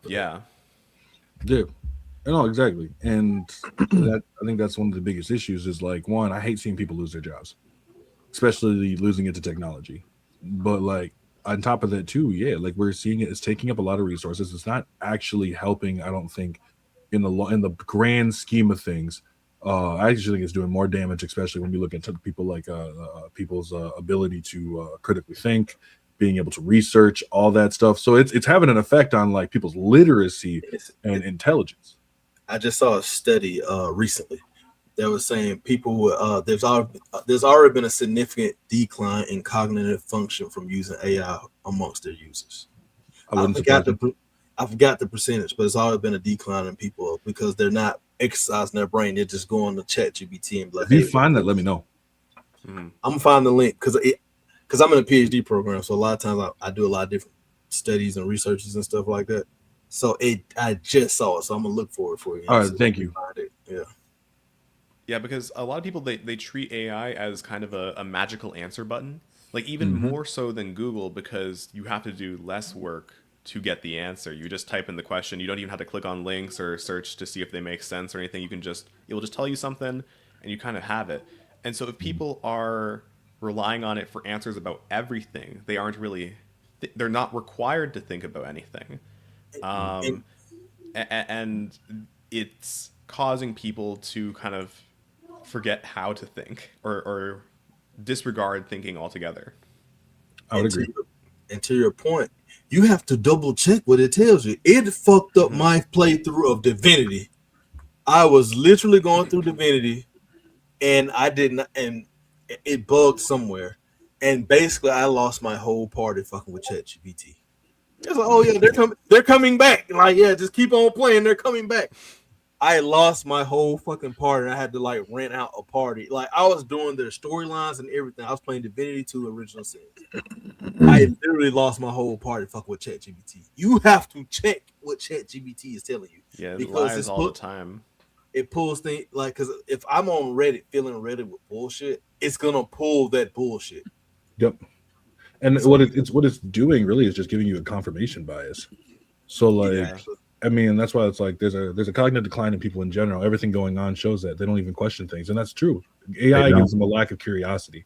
Yeah. Yeah, no, exactly. And that I think that's one of the biggest issues is like one, I hate seeing people lose their jobs, especially losing it to technology. But like on top of that too, yeah, like we're seeing it's taking up a lot of resources. It's not actually helping, I don't think, in the grand scheme of things. I actually think it's doing more damage, especially when we look at people like people's ability to critically think, being able to research all that stuff. So it's having an effect on like people's literacy It's, and it, intelligence. I just saw a study recently that was saying there's already been a significant decline in cognitive function from using AI amongst their users. I I wouldn't forgot surprise the me. per- I forgot the percentage, but it's always been a decline in people because they're not exercising their brain. They're just going to chat GPT and be like, If you "Hey, what's find that, let me this?" know. Mhm. I'm gonna find the link because I'm in a PhD program, so a lot of times I do a lot of different studies and researches and stuff like that. So I just saw it, so I'm gonna look for it for you All and right, see if I thank can you. find it. Yeah, Yeah, because a lot of people they treat AI as kind of a magical answer button. Like even Hmm. more so than Google because you have to do less work to get the answer. You just type in the question. You don't even have to click on links or search to see if they make sense or anything. It will just tell you something and you kind of have it. And so if people are relying on it for answers about everything, they're not required to think about anything. and Um, and it's causing people to kind of forget how to think or disregard thinking altogether. I would and to agree. your, and to your point, you have to double check what it tells you. It fucked up Hmm. my playthrough of Divinity. I was literally going through Divinity, and I didn't, and it bugged somewhere, and basically I lost my whole party fucking with ChatGPT. It's like, oh yeah, they're coming back. Like, yeah, just keep on playing. They're coming back. I lost my whole fucking party. I had to like rent out a party. Like I was doing their storylines and everything. I was playing Divinity 2 Original Sins. I literally lost my whole party fucking with ChatGPT. You have to check what ChatGPT is telling you Yeah, it because lies all the time. it pulls things like because if I'm on Reddit feeling Reddit with bullshit, it's gonna pull that bullshit. Yep. And So it's what it's doing really is just giving you a confirmation bias. So like, Yeah. exactly. I mean, that's why it's like there's a cognitive decline in people in general. Everything going on shows that they don't even question things, and that's true. They AI don't. gives them a lack of curiosity,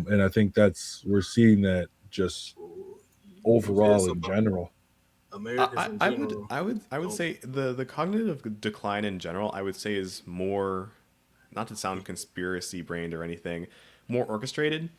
and I think that's we're seeing that just You said overall in something. general. Americans in general I would don't. say the cognitive decline in general I would say is more, not to sound conspiracy brained or anything, more orchestrated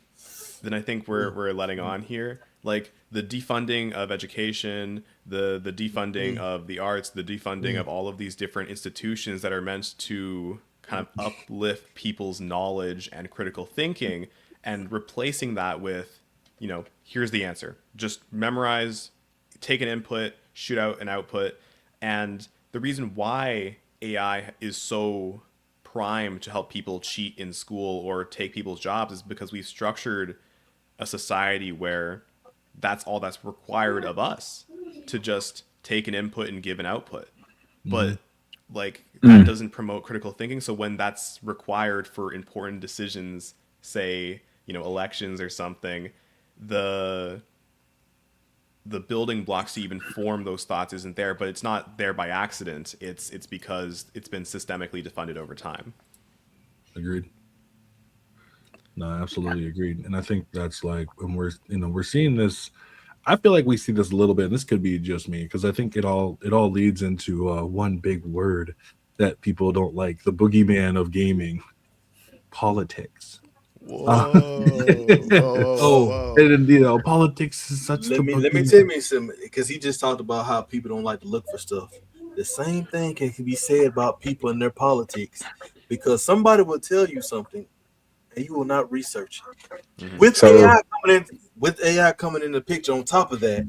than I think Mm, we're letting mm, on here. Like the defunding of education, the defunding mm, of the arts, the defunding mm. of all of these different institutions that are meant to kind of uplift people's knowledge and critical thinking, and replacing that with, here's the answer. Just memorize, take an input, shoot out an output. And the reason why AI is so primed to help people cheat in school or take people's jobs is because we've structured a society where that's all that's required of us, to just take an input and give an output. Hmm. But like that Mm. doesn't promote critical thinking. So when that's required for important decisions, say, elections or something, the the building blocks to even form those thoughts isn't there, but it's not there by accident. It's because it's been systemically defunded over time. Agreed. No, absolutely agreed. And I think that's like when we're seeing this. I feel like we see this a little bit. And this could be just me because I think it all leads into one big word that people don't like: the boogeyman of gaming, politics. Uh, Whoa, whoa, whoa, whoa, Oh, whoa. and politics is such the let me tell boogeyman. me something because he just talked about how people don't like to look for stuff. The same thing can be said about people and their politics because somebody will tell you something and you will not research it. Hmm. With So AI coming in, with AI coming in the picture, on top of that,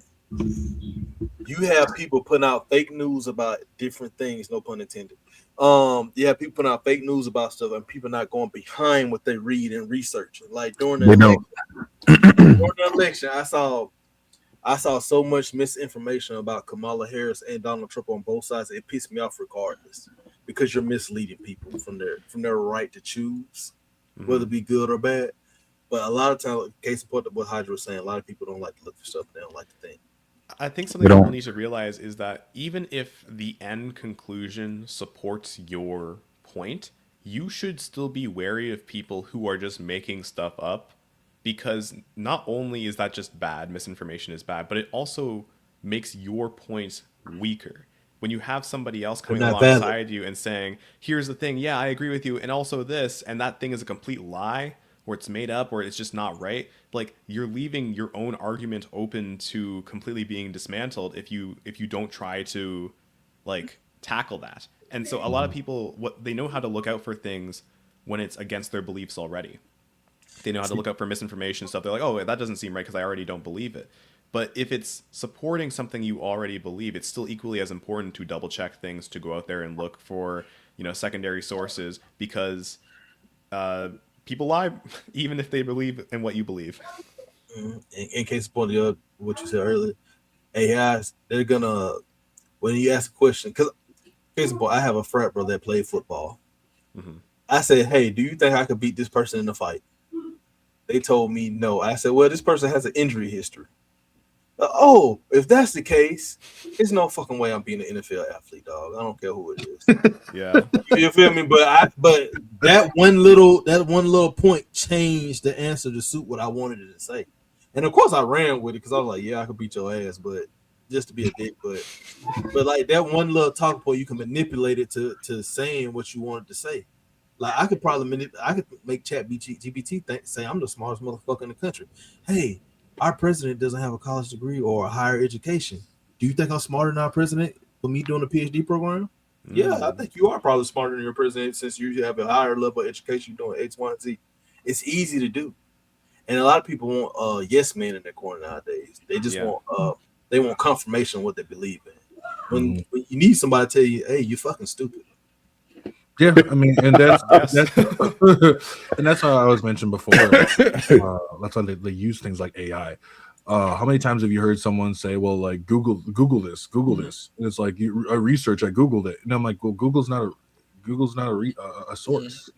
you have people putting out fake news about different things. No pun intended. You have people putting out fake news about stuff, and people not going behind what they read and research. Like they don't. during the election, I saw so much misinformation about Kamala Harris and Donald Trump on both sides. It pissed me off regardless because you're misleading people from their right to choose Hmm. whether it be good or bad. But a lot of times, case in point, what Hydra was saying, a lot of people don't like to look for stuff. They don't like to think. I think They something people don't. need to realize is that even if the end conclusion supports your point, you should still be wary of people who are just making stuff up, because not only is that just bad, misinformation is bad, but it also makes your point weaker. When you have somebody else They're coming not valid. alongside you and saying, here's the thing, yeah, I agree with you, and also this, and that thing is a complete lie, or it's made up, or it's just not right, like you're leaving your own argument open to completely being dismantled if you don't try to like tackle that. And so a lot of people, what they know how to look out for things when it's against their beliefs already. They know how to look out for misinformation stuff. They're like, oh, that doesn't seem right because I already don't believe it. But if it's supporting something you already believe, it's still equally as important to double check things, to go out there and look for, secondary sources, because uh, people lie even if they believe in what you believe. In case of point, what you said earlier, AIs, they're gonna, when you ask a question, because case in point, I have a frat brother that played football. Hmm. I said, hey, do you think I could beat this person in a fight? They told me no. I said, well, this person has an injury history. Oh, if that's the case, there's no fucking way I'm being an NFL athlete, dog. I don't care who it is. Yeah. You feel me? But that one little point changed the answer to suit what I wanted it to say. And of course I ran with it because I was like, yeah, I could beat your ass, but just to be a dick. But like that one little talk point, you can manipulate it to saying what you wanted to say. Like I could probably I could make Chat GPT say I'm the smartest motherfucker in the country. Hey, our president doesn't have a college degree or a higher education. Do you think I'm smarter than our president for me doing a PhD program? Yeah, I think you are probably smarter than your president since you have a higher level of education doing X, Y, and Z. It's easy to do. And a lot of people want yes men in their corner nowadays. They just Yeah. want confirmation of what they believe in. Mhm. When you need somebody to tell you, hey, you fucking stupid. Yeah, I mean, and that's Yes. and that's how I was mentioned before. That's why they use things like AI. How many times have you heard someone say, "Well, like Google this, Google this," and it's like research. I Googled it, and I'm like, "Well, Google's not a source.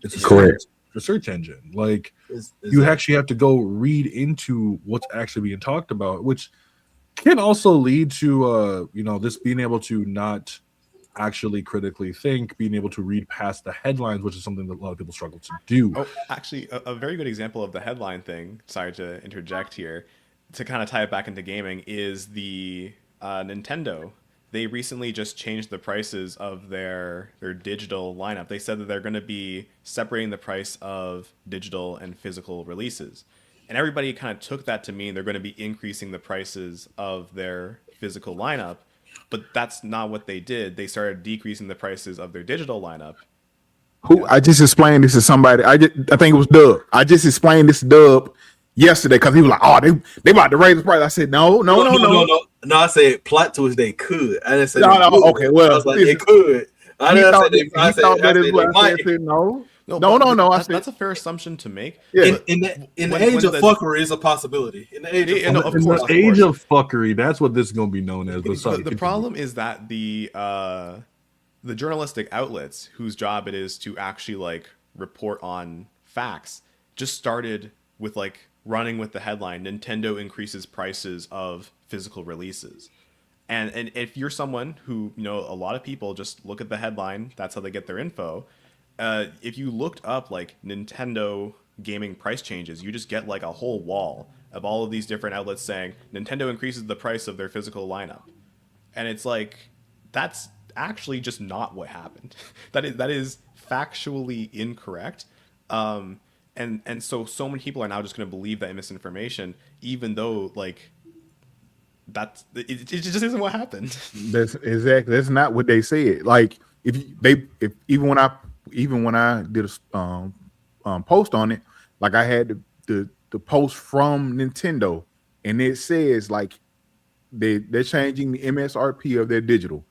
It's a Correct. search engine. Like It's you actually have to go read into what's actually being talked about, which can also lead to this being able to not actually critically think, being able to read past the headlines, which is something that a lot of people struggle to do. Oh, actually, a very good example of the headline thing, sorry to interject here, to kind of tie it back into gaming, is the Nintendo. They recently just changed the prices of their digital lineup. They said that they're going to be separating the price of digital and physical releases. And everybody kind of took that to mean they're going to be increasing the prices of their physical lineup. But that's not what they did. They started decreasing the prices of their digital lineup. Who I just explained this to somebody. I think it was Dub. I just explained this to Dub yesterday because he was like, "Oh, they about to raise the price." I said, "No. No, I said plot twist they could. I didn't say No, they no, would. okay, well, I was like they could. I he didn't say thought they. he thought that is they what I might. said. No, No, no, but no, no. I that, said, that's a fair assumption to make. yeah. But In the when age of the fuckery is a possibility. In the age of Yeah, no, fuckery, of In course, the of age course. of fuckery, that's what this is going to be known as. But sorry, the problem is that the journalistic outlets whose job it is to actually like report on facts just started with like running with the headline Nintendo increases prices of physical releases. And if you're someone who, a lot of people just look at the headline, that's how they get their info. If you looked up like Nintendo gaming price changes, you just get like a whole wall of all of these different outlets saying Nintendo increases the price of their physical lineup. And it's like, that's actually just not what happened. that is factually incorrect. And so many people are now just going to believe that misinformation, even though like it just isn't what happened. That's exactly. That's not what they said. Like if even when I did a post on it, like I had the post from Nintendo, and it says like they're changing the MSRP of their digital.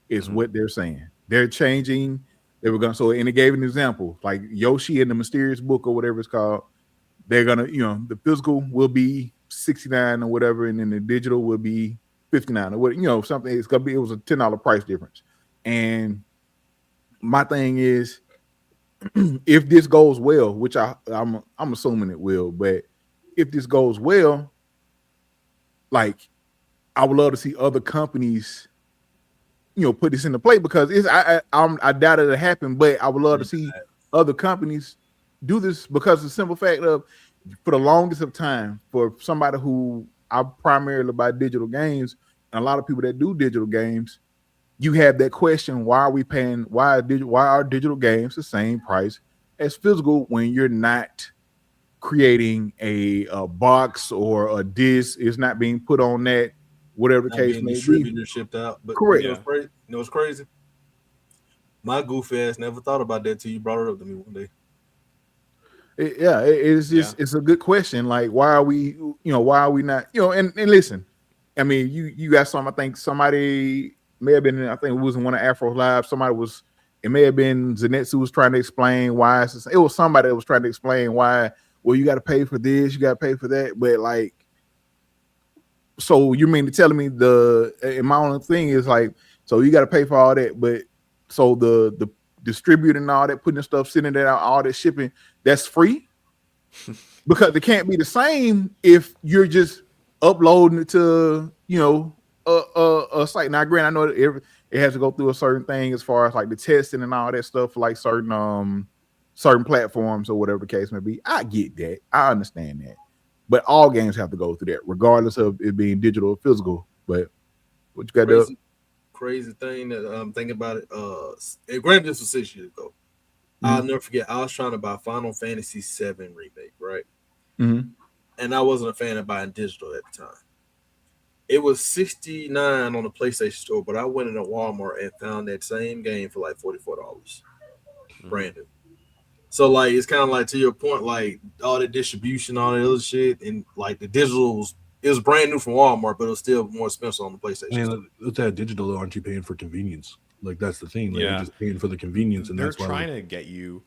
Is what they're saying. They're changing. They were gonna and it gave an example like Yoshi in the Mysterious Book or whatever it's called. They're gonna the physical will be 69 or whatever, and then the digital will be 59 or what something. It's gonna be. It was a $10 price difference. And my thing is, if this goes well, which I'm assuming it will, but if this goes well, like I would love to see other companies, put this into play because I doubt it'll happen, but I would love to see other companies do this because the simple fact of for the longest of time, for somebody who I primarily buy digital games, and a lot of people that do digital games, you have that question: why are digital games the same price as physical when you're not creating a box or a disc? Is not being put on that, whatever the case may be. Distributed, shipped out. But correct. You know what's crazy? My goofy ass never thought about that till you brought it up to me one day. It's a good question. Like, why are we not, and listen, I mean, you got some, I think somebody may have been, I think it was in one of Afro Live, it may have been Zenetsu was trying to explain why it was somebody that was trying to explain why, well, you got to pay for this, you got to pay for that, but like, so you mean to telling me and my only thing is like, so you got to pay for all that, but so the distributing and all that, putting the stuff, sending that out, all that shipping, that's free? Because it can't be the same if you're just uploading it to, a site. Now, granted, I know that it has to go through a certain thing as far as like the testing and all that stuff for like certain platforms or whatever the case may be. I get that. I understand that. But all games have to go through that, regardless of it being digital or physical. But what you got to do? Crazy thing that I'm thinking about it. Granted, this was 6 years ago. I'll never forget. I was trying to buy Final Fantasy VII Remake, right? Mm-hmm. And I wasn't a fan of buying digital at the time. It was $69 on the PlayStation Store, but I went into Walmart and found that same game for like $44, brand new. So like, it's kind of like, to your point, like all the distribution, all the other shit, and like the digitals, it was brand new from Walmart, but it was still more expensive on the PlayStation. And with that digital, aren't you paying for convenience? Like that's the thing. Like, you're just paying for the convenience, and they're that's why trying to get you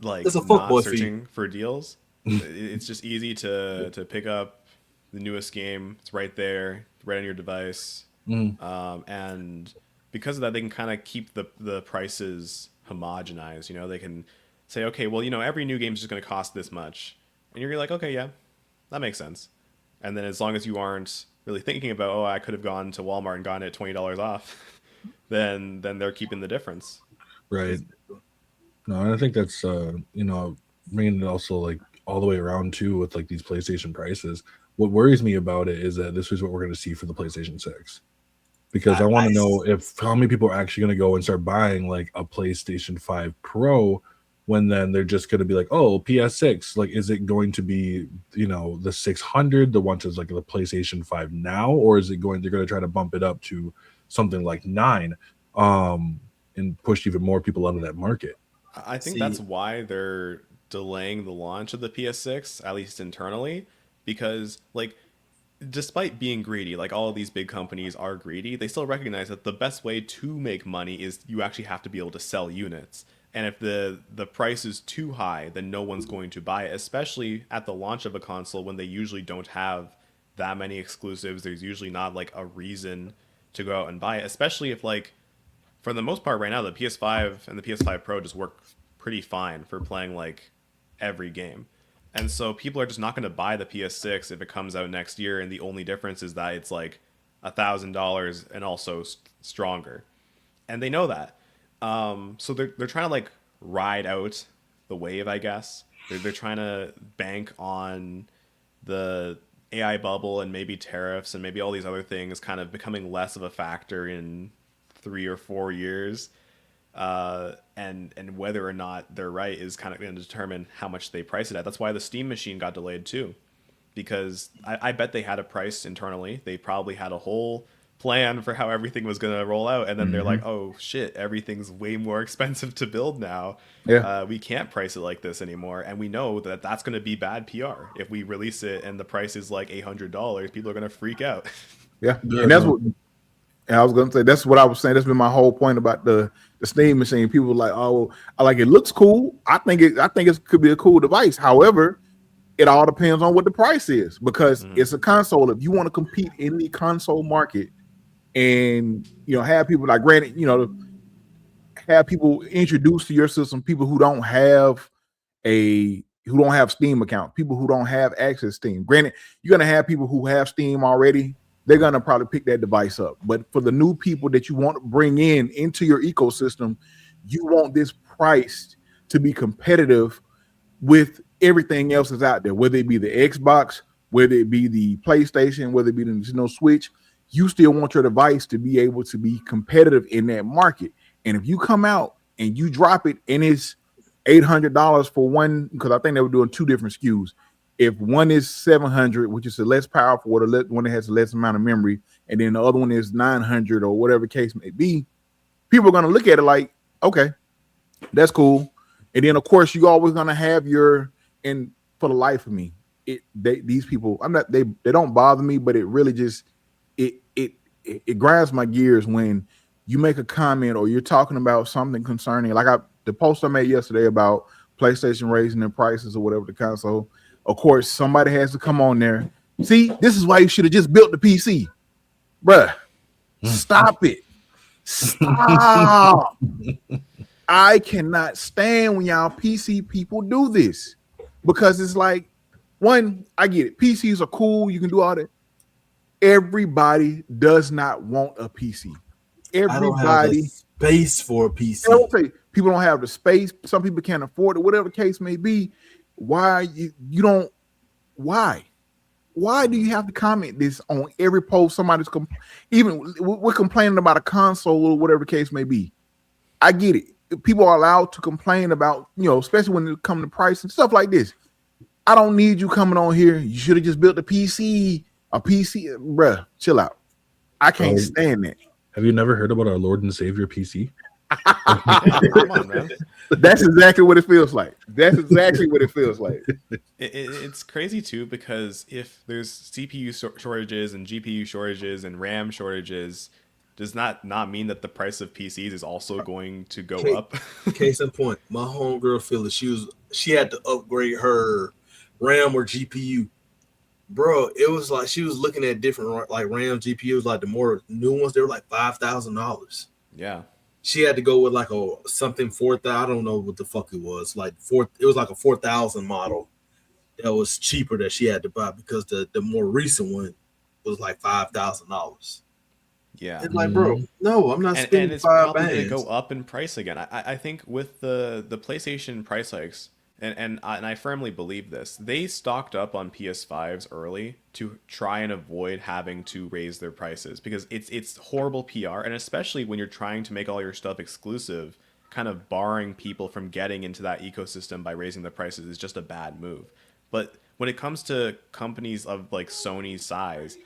like it's a not searching for deals. It's just easy to pick up the newest game. It's right there, right on your device, and because of that, they can kind of keep the prices homogenized. They can say, okay, well, every new game is just going to cost this much, and you're like, okay, yeah, that makes sense. And then as long as you aren't really thinking about, oh, I could have gone to Walmart and gotten it $20 off, then they're keeping the difference. Right. No, and I think that's bringing it also like all the way around too with like these PlayStation prices. What worries me about it is that this is what we're going to see for the PlayStation 6. Because I want to know how many people are actually going to go and start buying like a PlayStation 5 Pro when then they're just going to be like, oh, PS6, like, is it going to be, the 600, the one that's like the PlayStation 5 now, or is they're going to try to bump it up to something like 9 and push even more people out of that market? I think that's why they're delaying the launch of the PS6, at least internally, because like, despite being greedy, like all of these big companies are greedy, they still recognize that the best way to make money is you actually have to be able to sell units. And if the price is too high, then no one's going to buy it, especially at the launch of a console when they usually don't have that many exclusives. There's usually not like a reason to go out and buy it, especially if like, for the most part right now, the PS5 and the PS5 Pro just work pretty fine for playing like every game. And so people are just not going to buy the PS6 if it comes out next year. And the only difference is that it's like $1,000 and also stronger. And they know that. So they're trying to like ride out the wave, I guess. They're trying to bank on the AI bubble and maybe tariffs and maybe all these other things kind of becoming less of a factor in 3 or 4 years. And whether or not they're right is kind of going to determine how much they price it at. That's why the Steam machine got delayed too, because I bet they had a price internally. They probably had a whole plan for how everything was going to roll out, and then they're like, oh shit, everything's way more expensive to build now. We can't price it like this anymore, and we know that that's going to be bad PR if we release it and the price is like $800. People are going to freak out. And that's what I was going to say. That's what I was saying. That's been my whole point about the Steam machine. People are like, oh, I like it looks cool. I think it could be a cool device. However, it all depends on what the price is, because it's a console. If you want to compete in the console market and have people like, granted, have people introduced to your system, people who don't have Steam account, people who don't have access to Steam. Granted, you're gonna have people who have Steam already they're gonna probably pick that device up. But for the new people that you want to bring into your ecosystem, you want this price to be competitive with everything else that's out there, whether it be the Xbox, whether it be the PlayStation, whether it be the Switch. You still want your device to be able to be competitive in that market. And if you come out and you drop it and it's $800 for one, because I think they were doing two different SKUs. If one is 700, which is the less powerful, or the one that has the less amount of memory, and then the other one is 900 or whatever case may be, people are going to look at it like, okay, that's cool. And then of course you always going to have and for the life of me, these people, they don't bother me, but it really just it grinds my gears when you make a comment or you're talking about something concerning, like the post I made yesterday about PlayStation raising their prices or whatever the console. Of course, somebody has to come on there. See, this is why you should have just built the PC, bruh. Stop it. Stop. I cannot stand when y'all PC people do this, because it's like, one, I get it. PCs are cool. You can do all that. Everybody does not want a PC. Everybody, I don't have the space for a PC. I will say, people don't have the space. Some people can't afford it. Whatever the case may be. Why you don't? Why? Why do you have to comment this on every post? Somebody's even we're complaining about a console or whatever the case may be. I get it. People are allowed to complain about, especially when it comes to price and stuff like this. I don't need you coming on here. You should have just built a PC. Bruh, chill out. I can't stand that. Have you never heard about our Lord and Savior PC? Come on, man. That's exactly what it feels like. It's crazy too, because if there's CPU shortages and GPU shortages and RAM shortages, does not mean that the price of PCs is also going to go up. Case in point, my homegirl Phyllis, she had to upgrade her RAM or GPU. Bro, it was like she was looking at different like RAM GPUs, like the more new ones, they were like $5,000. Yeah. She had to go with like a something 4,000. I don't know what the fuck it was. It was like a 4,000 model that was cheaper that she had to buy, because the more recent one was like $5,000. Yeah. It's like, bro, no, I'm not spending and it's $5,000. probably going to go up in price again. I think with the PlayStation price hikes, and I firmly believe this, they stocked up on PS5s early to try and avoid having to raise their prices, because it's horrible PR, and especially when you're trying to make all your stuff exclusive, kind of barring people from getting into that ecosystem by raising the prices is just a bad move. But when it comes to companies of like Sony's size,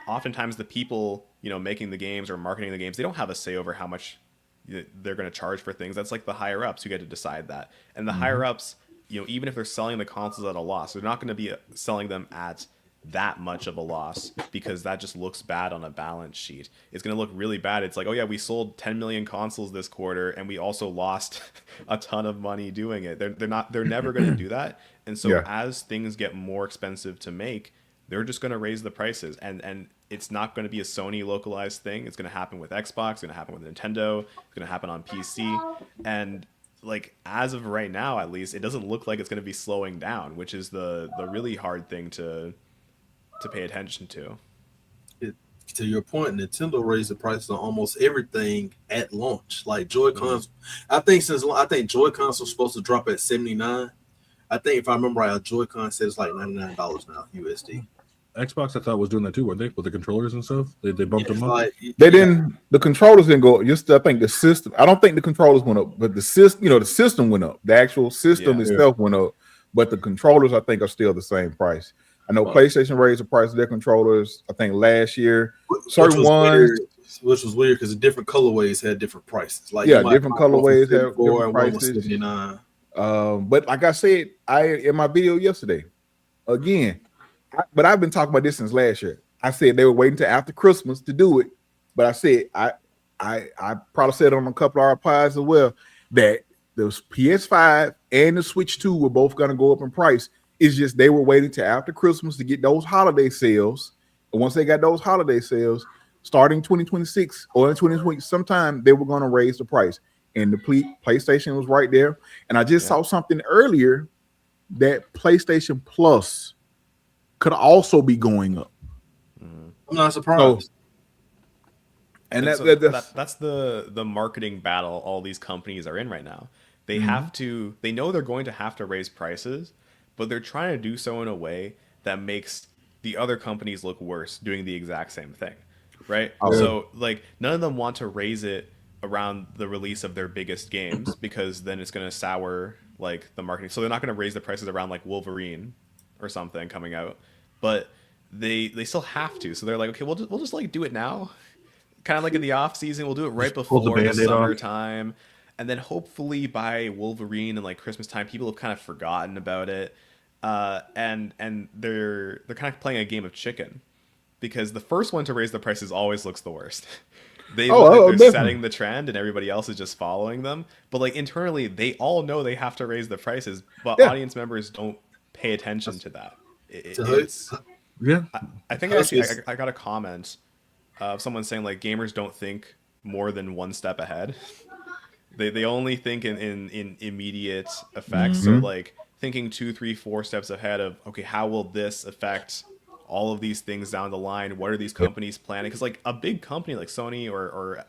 oftentimes the people, making the games or marketing the games, they don't have a say over how much they're going to charge for things. That's like the higher ups who get to decide that. And the higher ups, even if they're selling the consoles at a loss, they're not going to be selling them at that much of a loss, because that just looks bad on a balance sheet. It's going to look really bad. It's like, oh yeah, we sold 10 million consoles this quarter and we also lost a ton of money doing it. They're never going to do that. And so as things get more expensive to make, they're just going to raise the prices, and it's not going to be a Sony localized thing. It's going to happen with Xbox, it's going to happen with Nintendo, it's going to happen on PC. And like, as of right now, at least, it doesn't look like it's going to be slowing down, which is the really hard thing to pay attention to. To your point, Nintendo raised the prices on almost everything at launch. Like Joy-Cons, I think Joy-Cons were supposed to drop at $79. I think if I remember right, a Joy-Con says like $99 now USD. Xbox, I thought, was doing that too, weren't they? With the controllers and stuff, they bumped them up. They didn't. The controllers didn't go. Just I think the system. I don't think the controllers went up, but the system. The system went up. The actual system itself went up, but the controllers, I think, are still the same price. I know PlayStation raised the price of their controllers, I think, last year. Certain ones, which was weird because the different colorways had different prices. Like different colorways have different prices. But like I said, in my video yesterday, again. But I've been talking about this since last year. I said they were waiting till after Christmas to do it. But I said I probably said on a couple of our pods as well that the PS5 and the Switch 2 were both going to go up in price. It's just they were waiting till after Christmas to get those holiday sales. And once they got those holiday sales, starting 2026 or in 2020, sometime they were going to raise the price. And the PlayStation was right there. And I just saw something earlier that PlayStation Plus could also be going up. I'm not surprised. And And so that's that's the marketing battle all these companies are in right now. They Mm-hmm. have to, they know they're going to have to raise prices, but they're trying to do so in a way that makes the other companies look worse doing the exact same thing, right? Oh. So like none of them want to raise it around the release of their biggest games because then it's going to sour like the marketing. So they're not going to raise the prices around like Wolverine or something coming out, but they still have to. So they're like, okay, we'll just like do it now, kind of like in the off season. We'll do it right Just pull the before the Band-Aid off. summertime, and then hopefully by Wolverine and like Christmas time, people have kind of forgotten about it, and they're kind of playing a game of chicken, because the first one to raise the prices always looks the worst. They look like they're definitely. setting the trend and everybody else is just following them. But like internally, they all know they have to raise the prices, but Yeah. audience members don't pay attention to that. So It's Yeah. I think actually I got a comment of someone saying like gamers don't think more than one step ahead. They only think in immediate effects. So like thinking 2, 3, 4 steps ahead of, okay, how will this affect all of these things down the line? What are these companies planning? Because like a big company like Sony or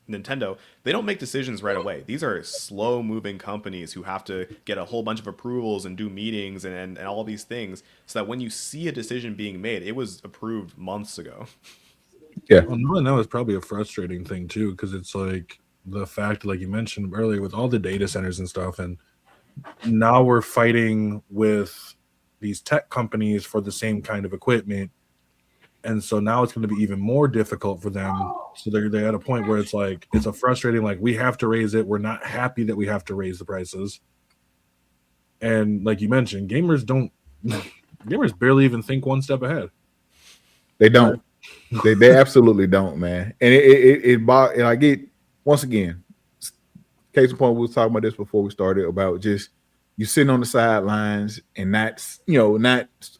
Nintendo, they don't make decisions right away. These are slow moving companies who have to get a whole bunch of approvals and do meetings and all these things, so that when you see a decision being made, it was approved months ago. yeah. Well, knowing that was probably a frustrating thing too, because it's like the fact, like you mentioned earlier, with all the data centers and stuff, and now we're fighting with these tech companies for the same kind of equipment, and so now it's going to be even more difficult for them. So they're at a point where it's like it's a frustrating, like we have to raise it. We're not happy that we have to raise the prices, and like you mentioned, gamers barely even think one step ahead. They don't. They absolutely don't, man. And and I get, once again, case in point, we was talking about this before we started about just you sitting on the sidelines and not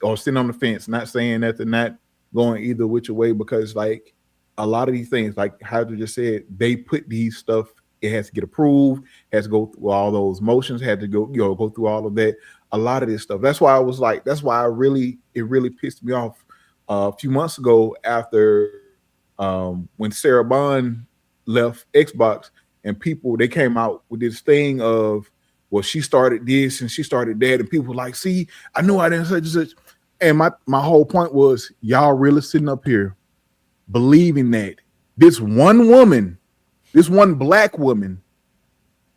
or sitting on the fence, not saying nothing, not going either which way, because like a lot of these things, like Hydra just said, they put these stuff, it has to get approved, has to go through all those motions, had to go, go through all of that. A lot of this stuff. That's why it really pissed me off a few months ago after when Sarah Bond left Xbox, and they came out with this thing of, well, she started this and she started that, and people were like, see, I knew I didn't such and such. And my whole point was, y'all really sitting up here believing that this one woman, this one black woman,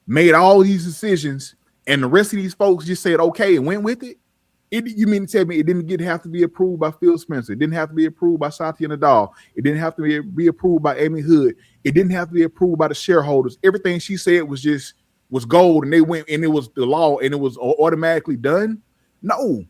made all these decisions, and the rest of these folks just said okay and went with it? You mean to tell me it didn't have to be approved by Phil Spencer? It didn't have to be approved by Satya Nadal. It didn't have to be approved by Amy Hood. It didn't have to be approved by the shareholders. Everything she said was gold, and they went, and it was the law, and it was automatically done. No,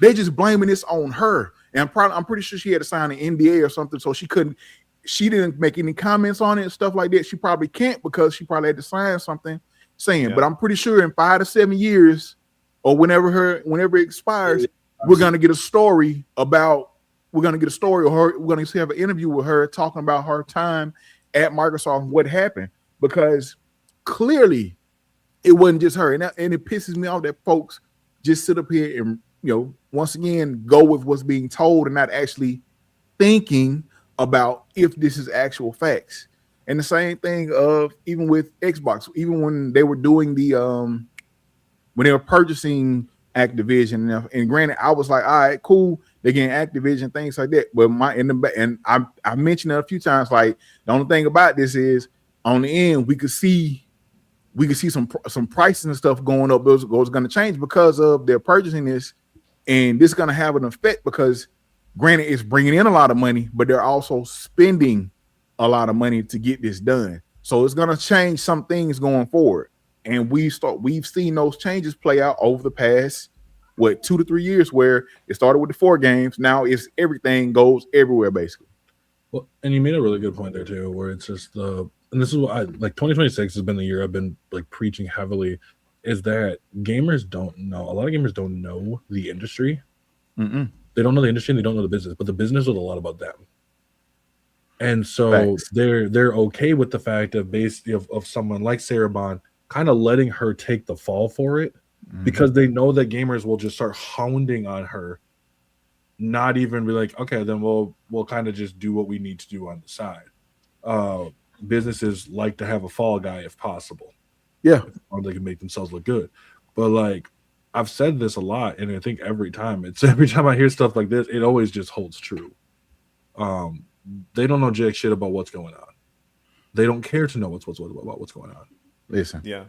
they just blaming this on her. And I'm pretty sure she had to sign an NDA or something, so she didn't make any comments on it and stuff like that. She probably can't, because she probably had to sign something saying. Yeah. But I'm pretty sure in 5 to 7 years, or whenever it expires, we're gonna get a story of her. We're gonna have an interview with her talking about her time at Microsoft and what happened, because clearly it wasn't just her. And it pisses me off that folks just sit up here and once again go with what's being told and not actually thinking about if this is actual facts. And the same thing of even with Xbox, even when they were doing when they were purchasing Activision, and granted, I was like, all right, cool, they're getting Activision, things like that. But I mentioned it a few times, like the only thing about this is on the end we could see some prices and stuff going up. Those going to change because of their purchasing this, and this is going to have an effect because, granted, it's bringing in a lot of money, but they're also spending a lot of money to get this done. So it's going to change some things going forward. And we've seen those changes play out over the past 2 to 3 years, where it started with the 4 games. Now it's everything goes everywhere basically. Well, and you made a really good point there too, where it's just and this is what 2026 has been the year I've been like preaching heavily, is that gamers don't know. A lot of gamers don't know the industry. Mm-mm. They don't know the industry and they don't know the business, but the business is a lot about them. And so Thanks. they're okay with the fact of basically of someone like Sarah Bond kind of letting her take the fall for it, because they know that gamers will just start hounding on her not even be like, okay, then we'll kind of just do what we need to do on the side. Uh, businesses like to have a fall guy if possible, Yeah. or they can make themselves look good. But like I've said this a lot, and I think every time I hear stuff like this, it always just holds true. Um, they don't know jack shit about what's going on. They don't care to know about what's going on. Listen, Yeah.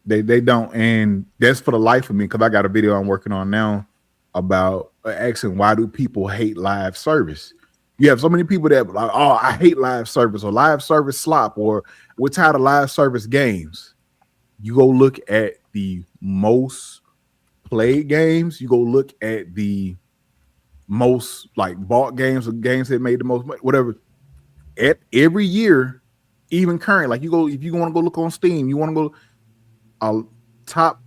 they don't, and that's for the life of me because I got a video I'm working on now about asking why do people hate live service. You have so many people that like, oh, I hate live service or live service slop or we're tired of live service games. You go look at the most played games. You go look at the most like bought games or games that made the most money, whatever. At every year, even current, like you go if you want to go look on Steam, you want to go top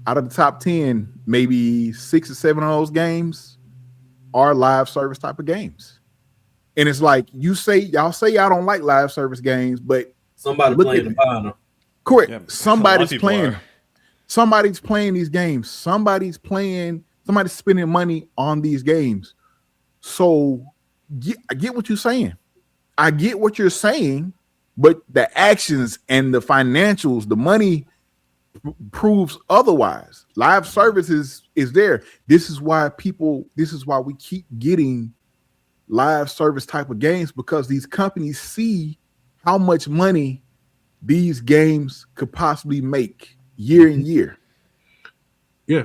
out of the top 10, maybe 6 or 7 of those games are live service type of games. And it's like y'all say y'all don't like live service games, but Somebody look playing at the buying them. correct. Yeah, a lot of Somebody's people playing. are. Somebody's playing these games. Somebody's spending money on these games. So I get what you're saying. I get what you're saying, but the actions and the financials, the money proves otherwise. Live services is there. This is why we keep getting live service type of games because these companies see how much money these games could possibly make year in year. Yeah,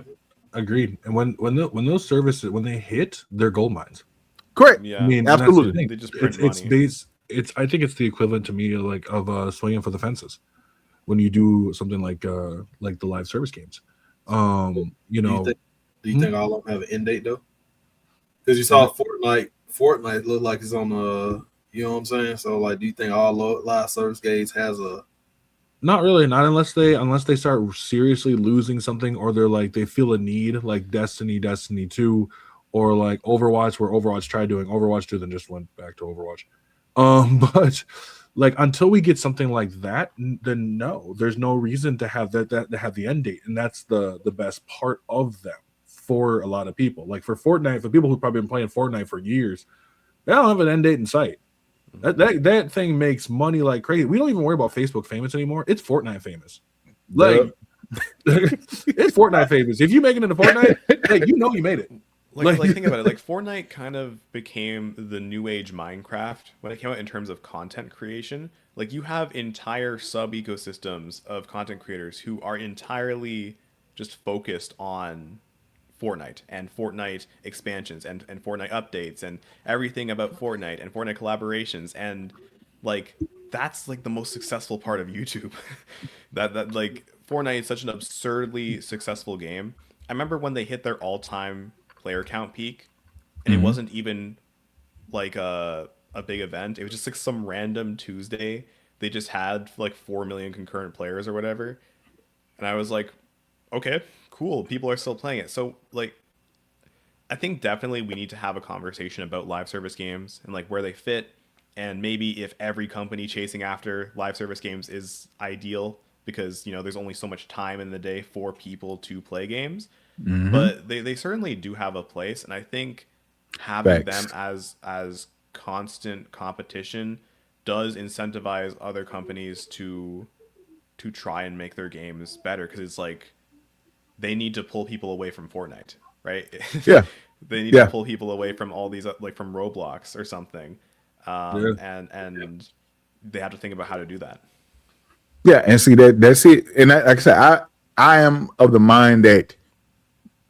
agreed. And when those services when they hit, they're gold mines. Correct. Yeah. I mean, Absolutely. and that's the thing. They just print it's money. I think it's the equivalent to me of swinging for the fences when you do something like the live service games. You know, Do you think all of them have an end date though? Because you saw Fortnite look like it's on you know what I'm saying? So like, do you think all live service games has a? not really, not unless they start seriously losing something, or they feel a need, like Destiny 2, or like Overwatch, where Overwatch tried doing Overwatch 2, then just went back to Overwatch. But like until we get something like that, then no, there's no reason to have that to have the end date, and that's the best part of them for a lot of people. Like for Fortnite, for people who've probably been playing Fortnite for years, they don't have an end date in sight. That thing makes money like crazy. We don't even worry about Facebook famous anymore. It's Fortnite famous. Like it's Fortnite famous. If you make it into Fortnite, like you know you made it. Like think about it. Like Fortnite kind of became the new age Minecraft when it came out in terms of content creation. Like you have entire sub ecosystems of content creators who are entirely just focused on Fortnite and Fortnite expansions and Fortnite updates and everything about Fortnite and Fortnite collaborations, and like that's like the most successful part of YouTube. that like Fortnite is such an absurdly successful game. I remember when they hit their all-time player count peak, and it wasn't even like a big event. It was just like some random Tuesday. They just had like 4 million concurrent players or whatever. And I was like, okay, cool. People are still playing it. So like I think definitely we need to have a conversation about live service games and like where they fit, and maybe if every company chasing after live service games is ideal because there's only so much time in the day for people to play games. But they certainly do have a place, and I think having Facts. them as constant competition does incentivize other companies to try and make their games better, because it's like they need to pull people away from Fortnite, right? Yeah. They need to pull people away from all these like from Roblox or something, and they have to think about how to do that. Yeah, and see that's it. And like I said, I am of the mind that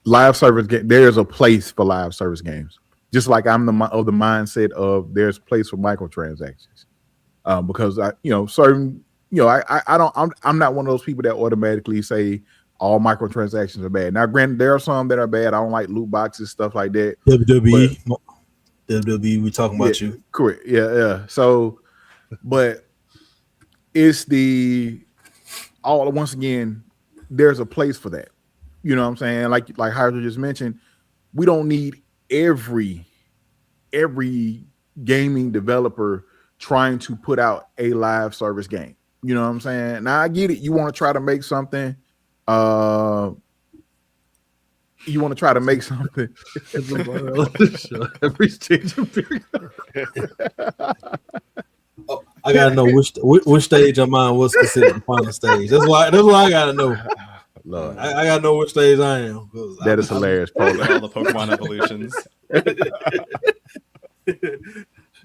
live service there's a place for live service games. Just like I'm of the mindset of there's a place for microtransactions. Because certain I'm not one of those people that automatically say all microtransactions are bad. Now, granted, there are some that are bad. I don't like loot boxes, stuff like that. WWE, we talking about you. Correct. Yeah. So, but it's once again, there's a place for that. You know what I'm saying? Like Hydra just mentioned, we don't need every gaming developer trying to put out a live service game. You know what I'm saying? Now I get it. You want to try to make something you want to try to make something. It's a bar show every stage of period. Oh, I gotta know which stage of mine was considered the final stage. That's why I gotta know. Lord, I gotta know which stage I am. that is hilarious, All Polar. the Pokemon evolutions.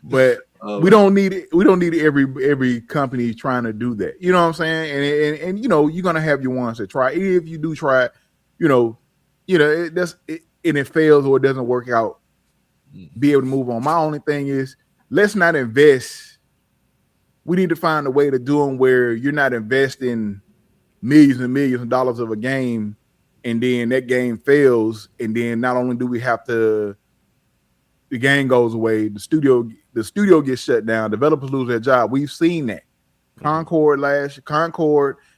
But we don't need it. We don't need every company trying to do that. You know what I'm saying? And you know, you're gonna have your ones that try. Even if you do try, you know, and it fails or it doesn't work out, be able to move on. My only thing is, let's not invest. We need to find a way to do them where you're not investing millions and millions of dollars of a game, and then that game fails, and then not only do we have to, the game goes away, the studio gets shut down, developers lose their job. We've seen that. Concord,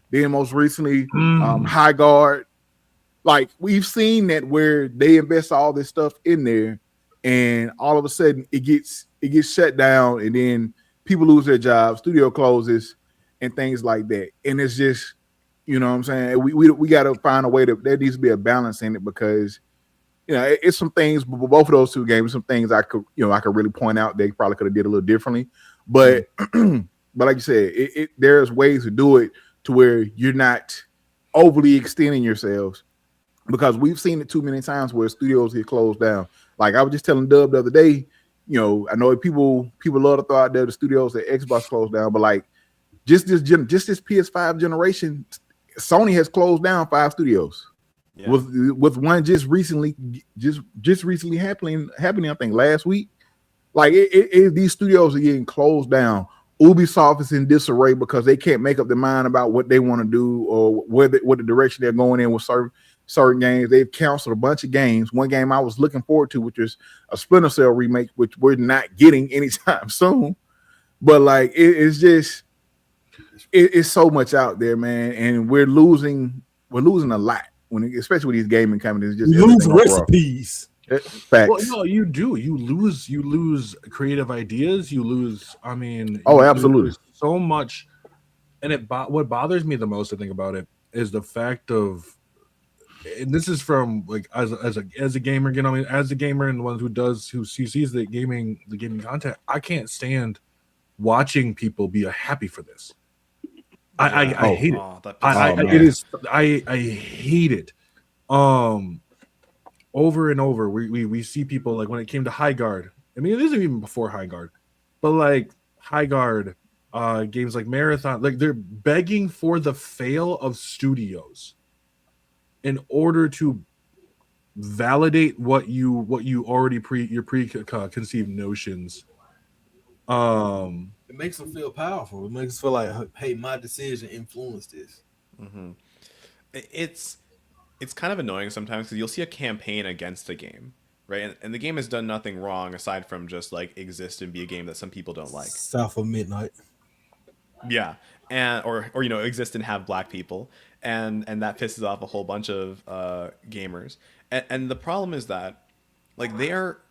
then most recently, High Guard. Like, we've seen that where they invest all this stuff in there, and all of a sudden it gets shut down, and then people lose their jobs, studio closes, and things like that. And it's just, you know what I'm saying? We got to find a way there needs to be a balance in it, because, you know, it's some things, both of those two games, some things I could really point out they probably could have did a little differently. But but like you said, there's ways to do it to where you're not overly extending yourselves, because we've seen it too many times where studios get closed down. Like, I was just telling Dub the other day, you know, I know people love to throw out there the studios that Xbox closed down, but like just this PS5 generation, Sony has closed down 5 studios. Yeah. With one just recently happening, I think last week. Like, these studios are getting closed down. Ubisoft is in disarray because they can't make up their mind about what they want to do or what the direction they're going in with certain games. They've canceled a bunch of games. One game I was looking forward to, which is a Splinter Cell remake, which we're not getting anytime soon. But like, it's so much out there, man, and we're losing a lot. Especially with these gaming companies, just lose recipes. Facts. Well, no, you do. You lose creative ideas. You lose. I mean, absolutely, so much. And what bothers me the most, I think, about it is the fact of, and this is from like as a gamer, you know, I mean, as a gamer and the one who sees the gaming content, I can't stand watching people be happy for this. I hate it. I hate it. Over and over, we see people, like when it came to High Guard. I mean, it isn't even before High Guard, but like High Guard, games like Marathon, like they're begging for the fail of studios in order to validate what you already your preconceived notions. It makes them feel powerful. It makes us feel like, hey, my decision influenced this. Mm-hmm. It's kind of annoying sometimes because you'll see a campaign against a game, right? And the game has done nothing wrong aside from just like exist and be a game that some people don't like. South of Midnight. Yeah, and or you know, exist and have black people, and that pisses off a whole bunch of gamers. And the problem is that, like, they are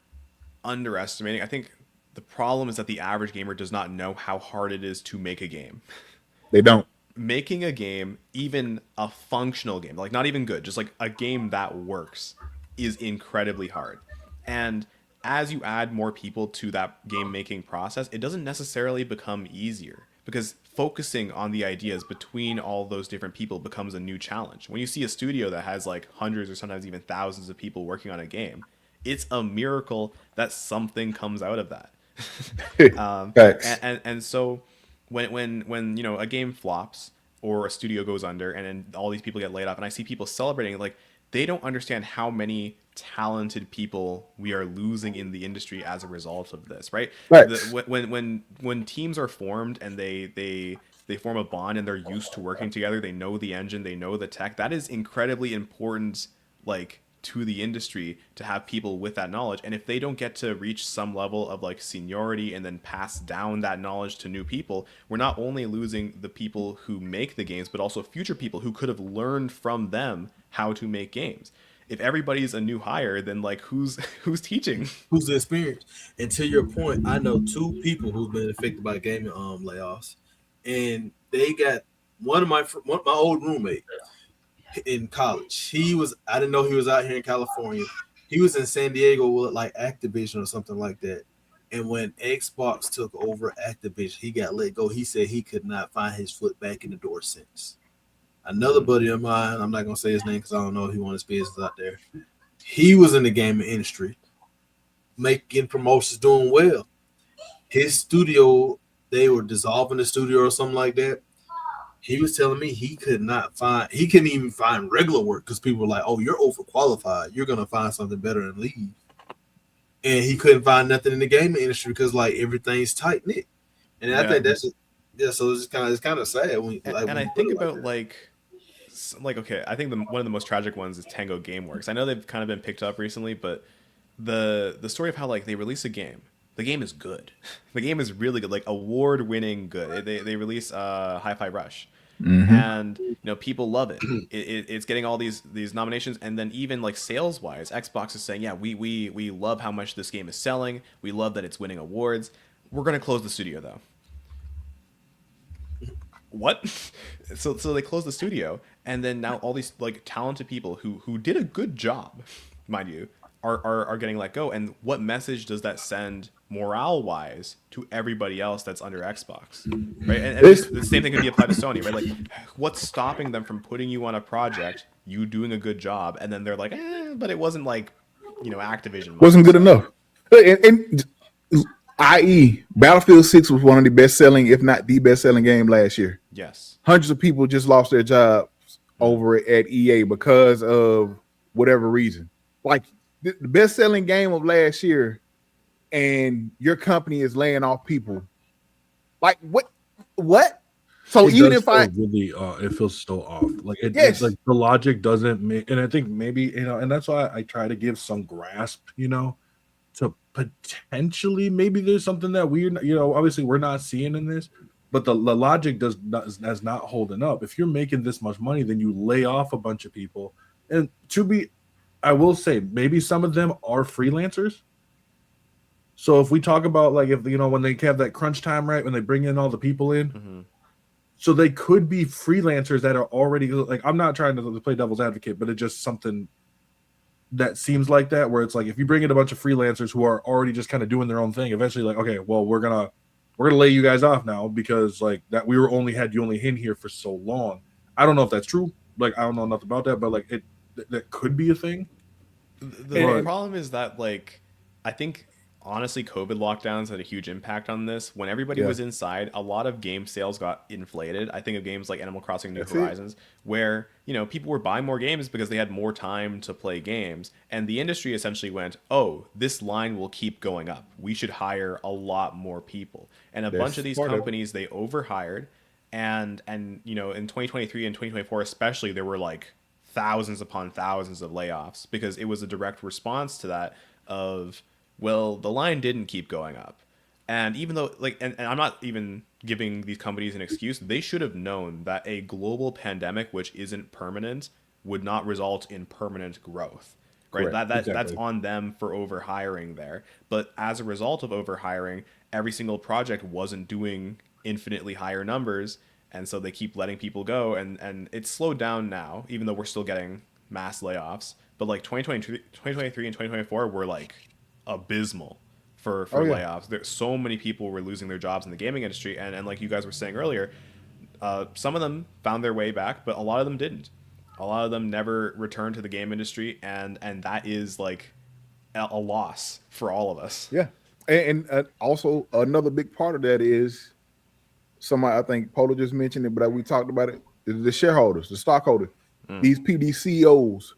underestimating. I think the problem is that the average gamer does not know how hard it is to make a game. They don't. Making a game, even a functional game, like not even good, just like a game that works, is incredibly hard. And as you add more people to that game making process, it doesn't necessarily become easier, because focusing on the ideas between all those different people becomes a new challenge. When you see a studio that has like hundreds or sometimes even thousands of people working on a game, it's a miracle that something comes out of that. And so when you know, a game flops or a studio goes under and then all these people get laid off, and I see people celebrating, like, they don't understand how many talented people we are losing in the industry as a result of this, right? When teams are formed and they form a bond and they're used to working together, they know the engine, they know the tech, that is incredibly important, like, to the industry, to have people with that knowledge. And if they don't get to reach some level of like seniority and then pass down that knowledge to new people, we're not only losing the people who make the games, but also future people who could have learned from them how to make games. If everybody's a new hire, then like who's teaching? Who's the experience? And to your point, I know 2 people who've been affected by gaming layoffs, and they got one of my old roommate. in college. I didn't know he was out here in California. He was in San Diego with like Activision or something like that. And when Xbox took over Activision, he got let go. He said he could not find his foot back in the door since. Another buddy of mine, I'm not gonna say his name because I don't know if he wants his business out there. He was in the gaming industry, making promotions, doing well. His studio, they were dissolving the studio or something like that. He was telling me he couldn't even find regular work because people were like, "Oh, you're overqualified. You're gonna find something better and leave." And he couldn't find nothing in the gaming industry because like everything's tight knit. And I think that's so it's kind of sad when and I think about like okay, I think one of the most tragic ones is Tango Gameworks. I know they've kind of been picked up recently, but the story of how like they release a game. The game is good. The game is really good, like award-winning good. They release Hi-Fi Rush, and people love it. It's getting all these nominations, and then even like sales-wise, Xbox is saying, yeah, we love how much this game is selling. We love that it's winning awards. We're gonna close the studio though. What? So they close the studio, and then now all these like talented people who did a good job, mind you, are getting let go. And what message does that send morale wise to everybody else that's under Xbox, right? And the same thing could be applied to Sony, right? Like, what's stopping them from putting you on a project, you doing a good job, and then they're like, but it wasn't like, Activision wasn't good enough. And i.e., Battlefield 6 was one of the best-selling, if not the best-selling game last year. Yes, hundreds of people just lost their jobs over at EA because of whatever reason. Like the best-selling game of last year, and your company is laying off people. Like what? So even if it feels so off. Like it's like the logic doesn't make, and I think maybe and that's why I try to give some grasp, to potentially maybe there's something that we're obviously we're not seeing in this, but the logic is not holding up. If you're making this much money, then you lay off a bunch of people, and I will say maybe some of them are freelancers. So if we talk about like if when they have that crunch time, right, when they bring in all the people in, so they could be freelancers that are already like, I'm not trying to play devil's advocate, but it's just something that seems like that, where it's like if you bring in a bunch of freelancers who are already just kind of doing their own thing, eventually like, okay, well we're gonna lay you guys off now because like that we were had you only in here for so long. I don't know if that's true. Like I don't know nothing about that, but like that could be a thing. The problem is that like I think. Honestly, COVID lockdowns had a huge impact on this. When everybody was inside, a lot of game sales got inflated. I think of games like Animal Crossing New Horizons, where people were buying more games because they had more time to play games. And the industry essentially went, oh, this line will keep going up. We should hire a lot more people. And a bunch of these companies, they overhired. And in 2023 and 2024 especially, there were like thousands upon thousands of layoffs because it was a direct response to that of... well, the line didn't keep going up. And even though, like, and I'm not even giving these companies an excuse, they should have known that a global pandemic, which isn't permanent, would not result in permanent growth, right? That's on them for overhiring there. But as a result of overhiring, every single project wasn't doing infinitely higher numbers. And so they keep letting people go. And it's slowed down now, even though we're still getting mass layoffs. But like 2023 and 2024 were like... abysmal for layoffs. There's so many people were losing their jobs in the gaming industry, and like you guys were saying earlier, some of them found their way back, but a lot of them didn't. A lot of them never returned to the game industry, and that is like a loss for all of us. Yeah, and also another big part of that is somebody, I think Polo just mentioned it, but we talked about it. The shareholders, the stockholders, these PD CEOs.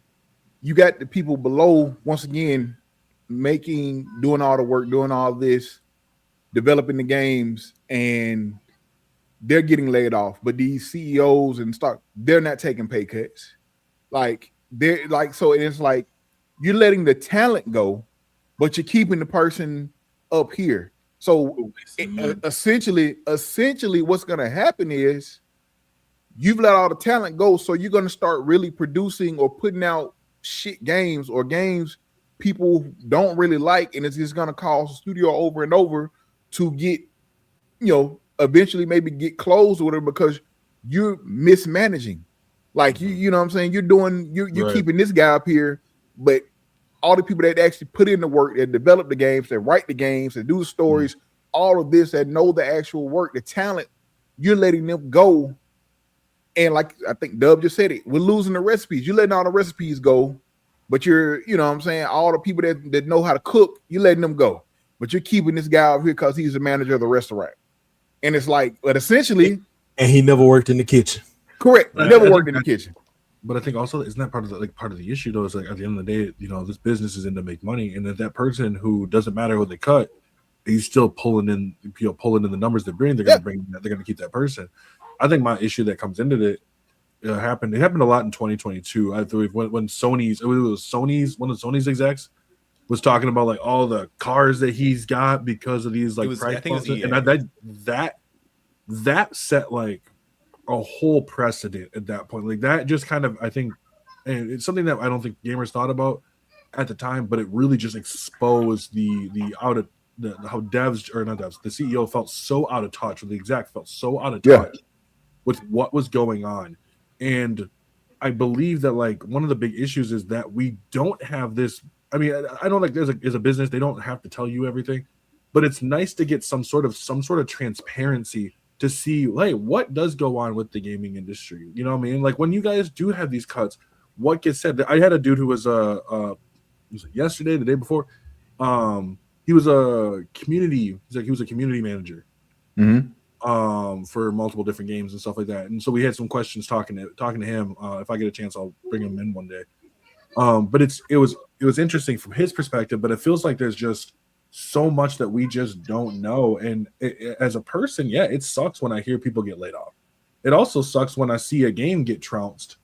You got the people below, once again, doing all the work, doing all this, developing the games, and they're getting laid off. But these CEOs and they're not taking pay cuts. Like they're like, so it's like you're letting the talent go, but you're keeping the person up here. So essentially, what's going to happen is you've let all the talent go, so you're going to start really producing or putting out shit games or games people don't really like, and it's just going to cause the studio over and over to get, eventually maybe get closed with it because you're mismanaging. Like you know what I'm saying? You're Right. keeping this guy up here, but all the people that actually put in the work, that develop the games, that write the games, that do the stories, all of this, that know the actual work, the talent, you're letting them go. And like I think Dub just said it, we're losing the recipes. You're letting all the recipes go, but you know what I'm saying? All the people that know how to cook, you're letting them go. But you're keeping this guy up here because he's the manager of the restaurant. And it's like, but essentially, And he never worked in the kitchen. correct. He I never think worked in the kitchen. But I think also isn't that part of the issue though? Is like at the end of the day, you know, this business is in to make money, and if that person who doesn't matter who they cut, he's still pulling in the numbers they bring. They're gonna keep that person. I think my issue that comes into it happened. It happened a lot in 2022. I believe when one of Sony's execs was talking about like all the cars that he's got because of these like price bumps, and that set like a whole precedent at that point. Like that just kind of, I think, and it's something that I don't think gamers thought about at the time, but it really just exposed how devs or not devs, the CEO felt so out of touch, or the exec felt so out of touch with what was going on. And I believe that like one of the big issues is that we don't have this. I mean, I don't like there's a business, they don't have to tell you everything, but it's nice to get some sort of transparency to see, hey, what does go on with the gaming industry? You know what I mean? Like when you guys do have these cuts, what gets said? I had a dude who was yesterday, the day before, he was a community. He was a community manager, for multiple different games and stuff like that. And so we had some questions talking to him. If I get a chance, I'll bring him in one day. But it was interesting from his perspective. But it feels like there's just so much that we just don't know, and as a person, it sucks when I hear people get laid off. It also sucks when I see a game get trounced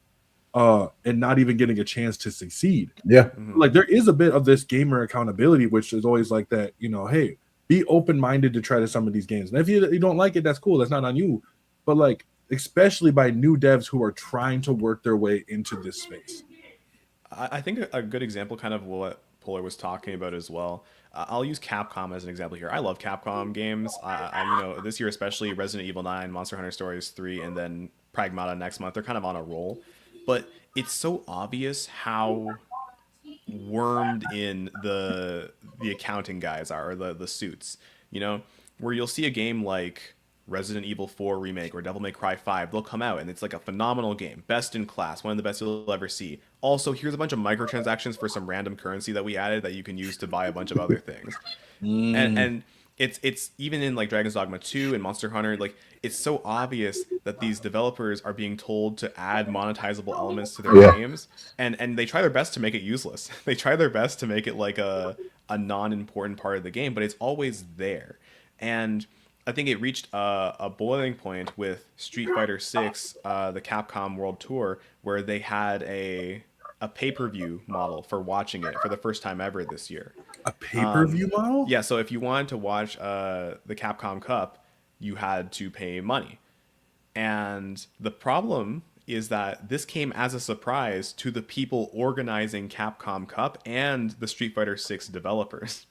and not even getting a chance to succeed. Like there is a bit of this gamer accountability, which is always like that, you know, hey, be open-minded to try to some of these games, and if you don't like it, that's cool, that's not on you. But like especially by new devs who are trying to work their way into this space. I think a good example, kind of what Polar was talking about as well. I'll use Capcom as an example here. I love Capcom games. You know, this year especially, Resident Evil 9, Monster Hunter Stories 3, and then Pragmata next month. They're kind of on a roll, but it's so obvious how wormed in the accounting guys are, or the suits. You know, where you'll see a game like Resident Evil 4 remake or Devil May Cry 5, they'll come out and it's like a phenomenal game, best in class, one of the best you'll ever see. Also, here's a bunch of microtransactions for some random currency that we added that you can use to buy a bunch of other things. And it's even in like Dragon's Dogma 2 and Monster Hunter, like it's so obvious that these developers are being told to add monetizable elements to their games, and they try their best to make it useless. They try their best to make it like a non-important part of the game, but it's always there. And I think it reached a boiling point with Street Fighter 6, the Capcom World Tour, where they had a pay-per-view model for watching it for the first time ever this year. A pay-per-view model? Yeah, so if you wanted to watch the Capcom Cup, you had to pay money. And the problem is that this came as a surprise to the people organizing Capcom Cup and the Street Fighter 6 developers.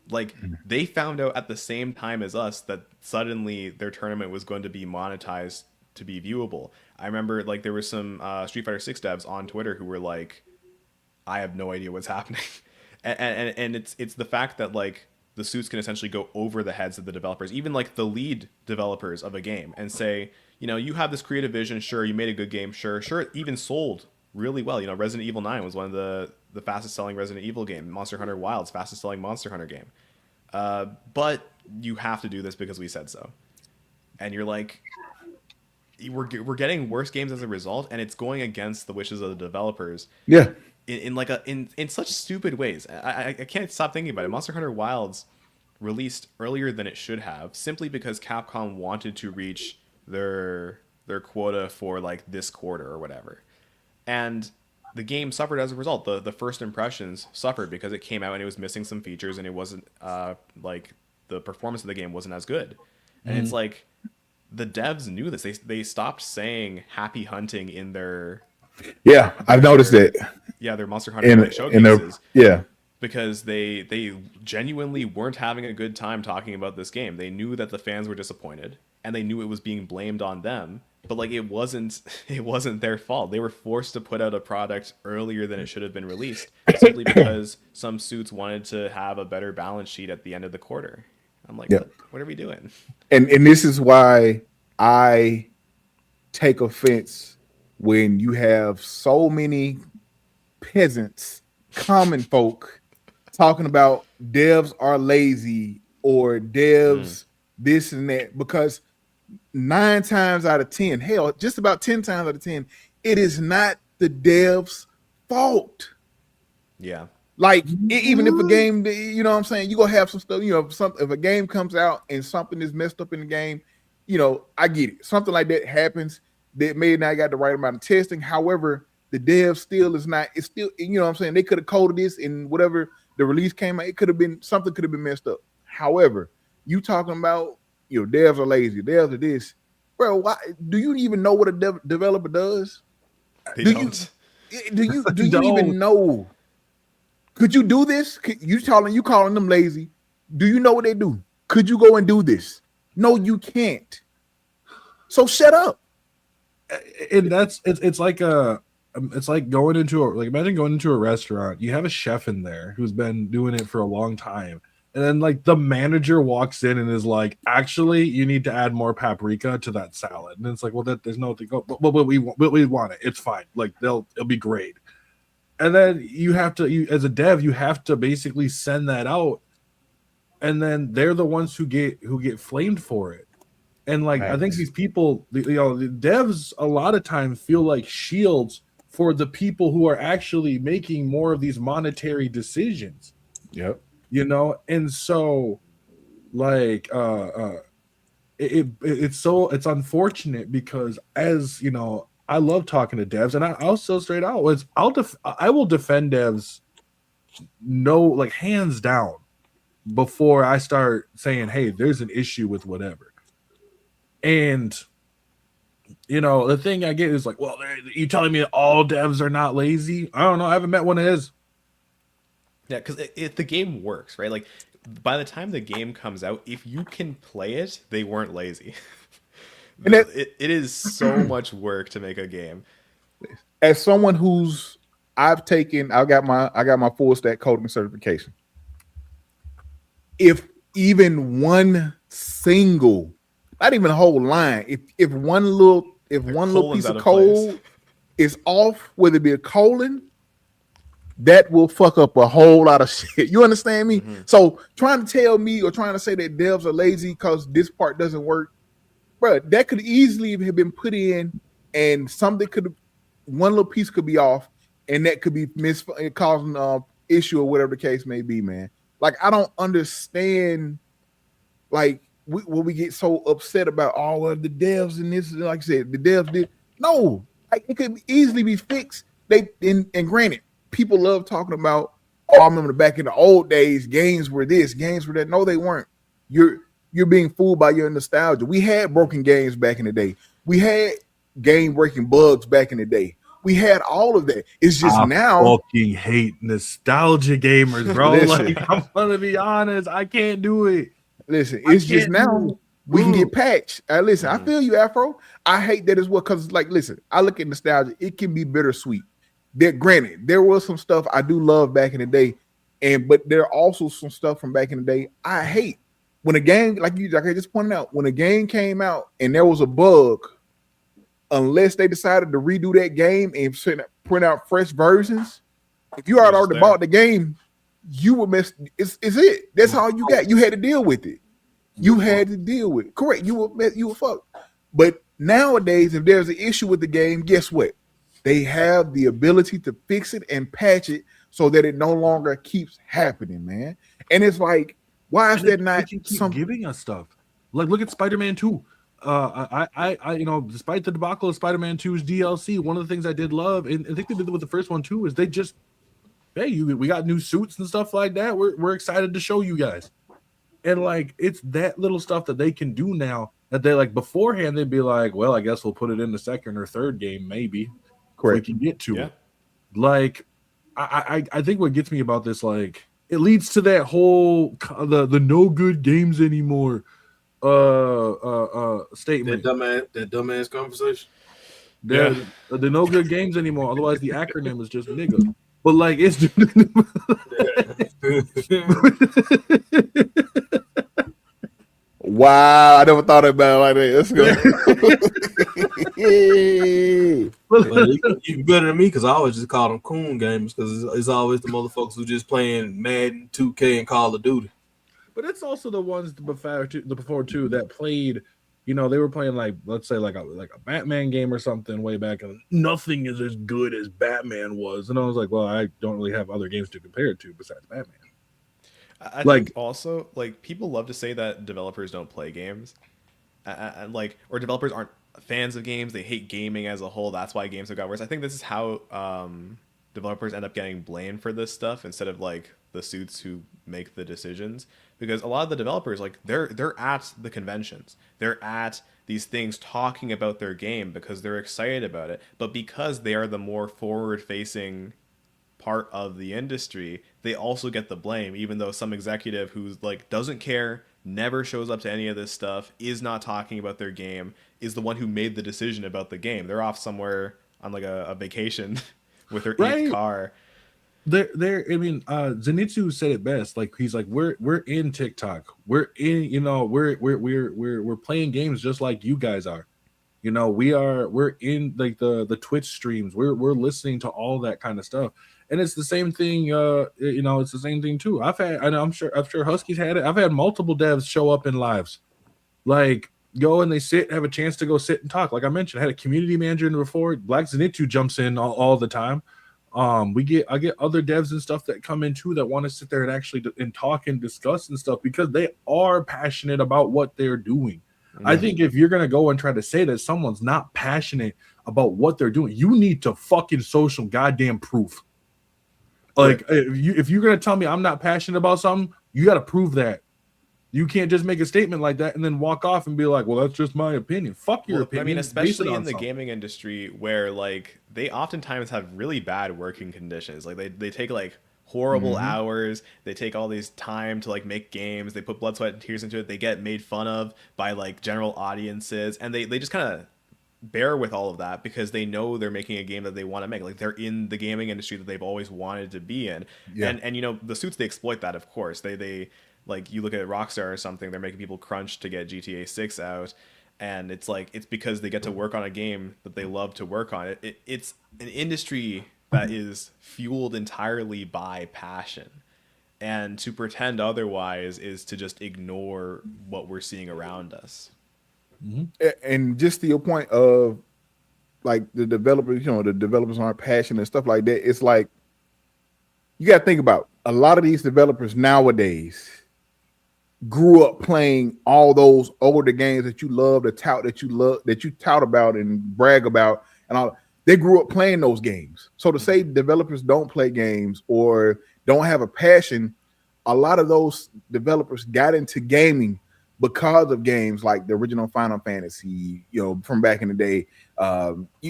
Like, they found out at the same time as us that suddenly their tournament was going to be monetized to be viewable. I remember, like, there were some Street Fighter 6 devs on Twitter who were like, I have no idea what's happening. and it's the fact that, like, the suits can essentially go over the heads of the developers, even, like, the lead developers of a game, and say, you know, you have this creative vision, sure, you made a good game, sure, it even sold really well. You know, Resident Evil 9 was one of the fastest selling Resident Evil game. Monster Hunter Wilds, fastest selling Monster Hunter game. But you have to do this because we said so. And you're like, we're getting worse games as a result, and it's going against the wishes of the developers. Yeah. In such stupid ways. I can't stop thinking about it. Monster Hunter Wilds released earlier than it should have, simply because Capcom wanted to reach their quota for like this quarter or whatever. And the game suffered as a result. The first impressions suffered because it came out and it was missing some features, and it wasn't like the performance of the game wasn't as good. And it's like the devs knew this. They stopped saying happy hunting in their I've noticed it. Yeah, their Monster Hunter showcases. Because they genuinely weren't having a good time talking about this game. They knew that the fans were disappointed, and they knew it was being blamed on them. But like it wasn't their fault. They were forced to put out a product earlier than it should have been released simply because some suits wanted to have a better balance sheet at the end of the quarter. I'm like, Yeah. what are we doing? And this is why I take offense when you have so many peasants, common folk, talking about devs are lazy or devs this and that, because 9 times out of 10, hell, just about 10 times out of 10, it is not the devs' fault. Yeah. Like even if a game, you know what I'm saying, you gonna have some stuff, you know, if a game comes out and something is messed up in the game, you know, I get it. Something like that happens that may not got the right amount of testing. However, the dev still is not, it's still, you know what I'm saying, they could have coded this and whatever the release came out, it could have been, something could have been messed up. However, you talking about, you know, devs are lazy, devs are this. Bro, why do you even know what a developer does? Do you even know? Could you do this? You calling them lazy? Do you know what they do? Could you go and do this? No, you can't. So shut up. And it's like going into imagine going into a restaurant. You have a chef in there who's been doing it for a long time, and then like the manager walks in and is like, actually, you need to add more paprika to that salad. And it's like, well, there's no thing. But we want it. It's fine. Like it'll be great. And then you as a dev, you have to basically send that out, and then they're the ones who get flamed for it. And like, I think these people, the devs a lot of times feel like shields for the people who are actually making more of these monetary decisions. Yep. You know, and so like it's unfortunate because, as you know, I love talking to devs, and I'll say straight out I will defend devs like hands down before I start saying, hey, there's an issue with whatever. And you know, the thing I get is like, well, you telling me all devs are not lazy? I don't know. I haven't met one that is. Yeah, because if the game works, right? Like by the time the game comes out, if you can play it, they weren't lazy. And it is so much work to make a game. As someone I got my full stack coding certification. If even one single, not even a whole line, if one little piece of code is off, whether it be a colon, that will fuck up a whole lot of shit. You understand me? Mm-hmm. So trying to tell me or trying to say that devs are lazy because this part doesn't work, bro, that could easily have been put in, and one little piece could be off, and that could be causing issue or whatever the case may be, man. Like, I don't understand, like, when we get so upset about all of the devs and this, like I said, the devs did. No, like, it could easily be fixed. And granted, people love talking about, oh, I remember back in the old days, games were this, games were that. No, they weren't. You're being fooled by your nostalgia. We had broken games back in the day. We had game-breaking bugs back in the day. We had all of that. It's just now. I fucking hate nostalgia gamers, bro. Like, I'm gonna be honest, I can't do it. Listen, it's just now we can get patched. Listen, I feel you, Afro. I hate that as well because, like, listen, I look at nostalgia. It can be bittersweet. Granted, there was some stuff I do love back in the day, but there are also some stuff from back in the day I hate. When a game, like I just pointed out, when a game came out and there was a bug, unless they decided to redo that game and print out fresh versions, if you already bought the game, you were messed. It's it. That's all you got. You had to deal with it. You had to deal with it. Correct. You were fucked. But nowadays, if there's an issue with the game, guess what? They have the ability to fix it and patch it so that it no longer keeps happening, man. And it's like, why is that not giving us stuff? Like, look at Spider-Man 2. I you know, despite the debacle of Spider-Man 2's DLC, one of the things I did love, and I think they did it with the first one too, is they just, hey, we got new suits and stuff like that. We're excited to show you guys. And like, it's that little stuff that they can do now that they, like, beforehand they'd be like, well, I guess we'll put it in the second or third game, maybe. Correct. We can get to it. Like, I think what gets me about this, like, it leads to that whole the no good games anymore. statement. That dumbass conversation. They're Yeah. they're no good games anymore. Otherwise, the acronym is just nigga. But like it's Wow, I never thought about it like that. Let's go. But you better than me because I always just call them coon gamers because it's always the motherfuckers who just playing Madden, 2K, and Call of Duty. But it's also the ones before too that played. You know, they were playing like let's say like a Batman game or something way back, and nothing is as good as Batman was. And I was like, well, I don't really have other games to compare it to besides Batman. I Like- think also like people love to say that developers don't play games, and like or developers aren't fans of games. They hate gaming as a whole. That's why games have got worse. I think this is how developers end up getting blamed for this stuff instead of like the suits who make the decisions. Because a lot of the developers like they're at the conventions, they're at these things talking about their game because they're excited about it. But because they are the more forward facing part of the industry, they also get the blame, even though some executive who's like doesn't care, never shows up to any of this stuff, is not talking about their game, is the one who made the decision about the game. They're off somewhere on like a vacation with their Right. eighth car. There. I mean, Zenitsu said it best. Like he's like, we're in TikTok. We're in. You know, we're playing games just like you guys are. You know, we're in like the Twitch streams. We're listening to all that kind of stuff. And it's the same thing. You know, it's the same thing too. I'm sure Husky's had it. I've had multiple devs show up in lives, like go and they have a chance to go sit and talk. Like I mentioned, I had a community manager in before. Black Zenitsu jumps in all the time. I get other devs and stuff that come in too that want to sit there and actually and talk and discuss and stuff because they are passionate about what they're doing. I think if you're gonna go and try to say that someone's not passionate about what they're doing, you need to fucking social goddamn proof. Like if you're gonna tell me I'm not passionate about something, you got to prove that. You can't just make a statement like that and then walk off and be like, "Well, that's just my opinion." Fuck your opinion. I mean, Base especially it on in the something. gaming industry where like they oftentimes have really bad working conditions. Like they take like horrible hours. They take all these time to like make games. They put blood, sweat, and tears into it. They get made fun of by like general audiences, and they just kind of bear with all of that because they know they're making a game that they want to make. Like they're in the gaming industry that they've always wanted to be in. Yeah. And you know, the suits, they exploit that, of course. They like you look at Rockstar or something, they're making people crunch to get GTA 6 out. And it's like it's because they get to work on a game that they love to work on. It's an industry that is fueled entirely by passion. And to pretend otherwise is to just ignore what we're seeing around us. And just to your point of like the developers, you know, the developers aren't passionate and stuff like that. It's like you got to think about a lot of these developers nowadays grew up playing all those older games that you love, that you tout about and brag about, and all. They grew up playing those games. So to say developers don't play games or don't have a passion, a lot of those developers got into gaming because of games like the original Final Fantasy, you know, from back in the day.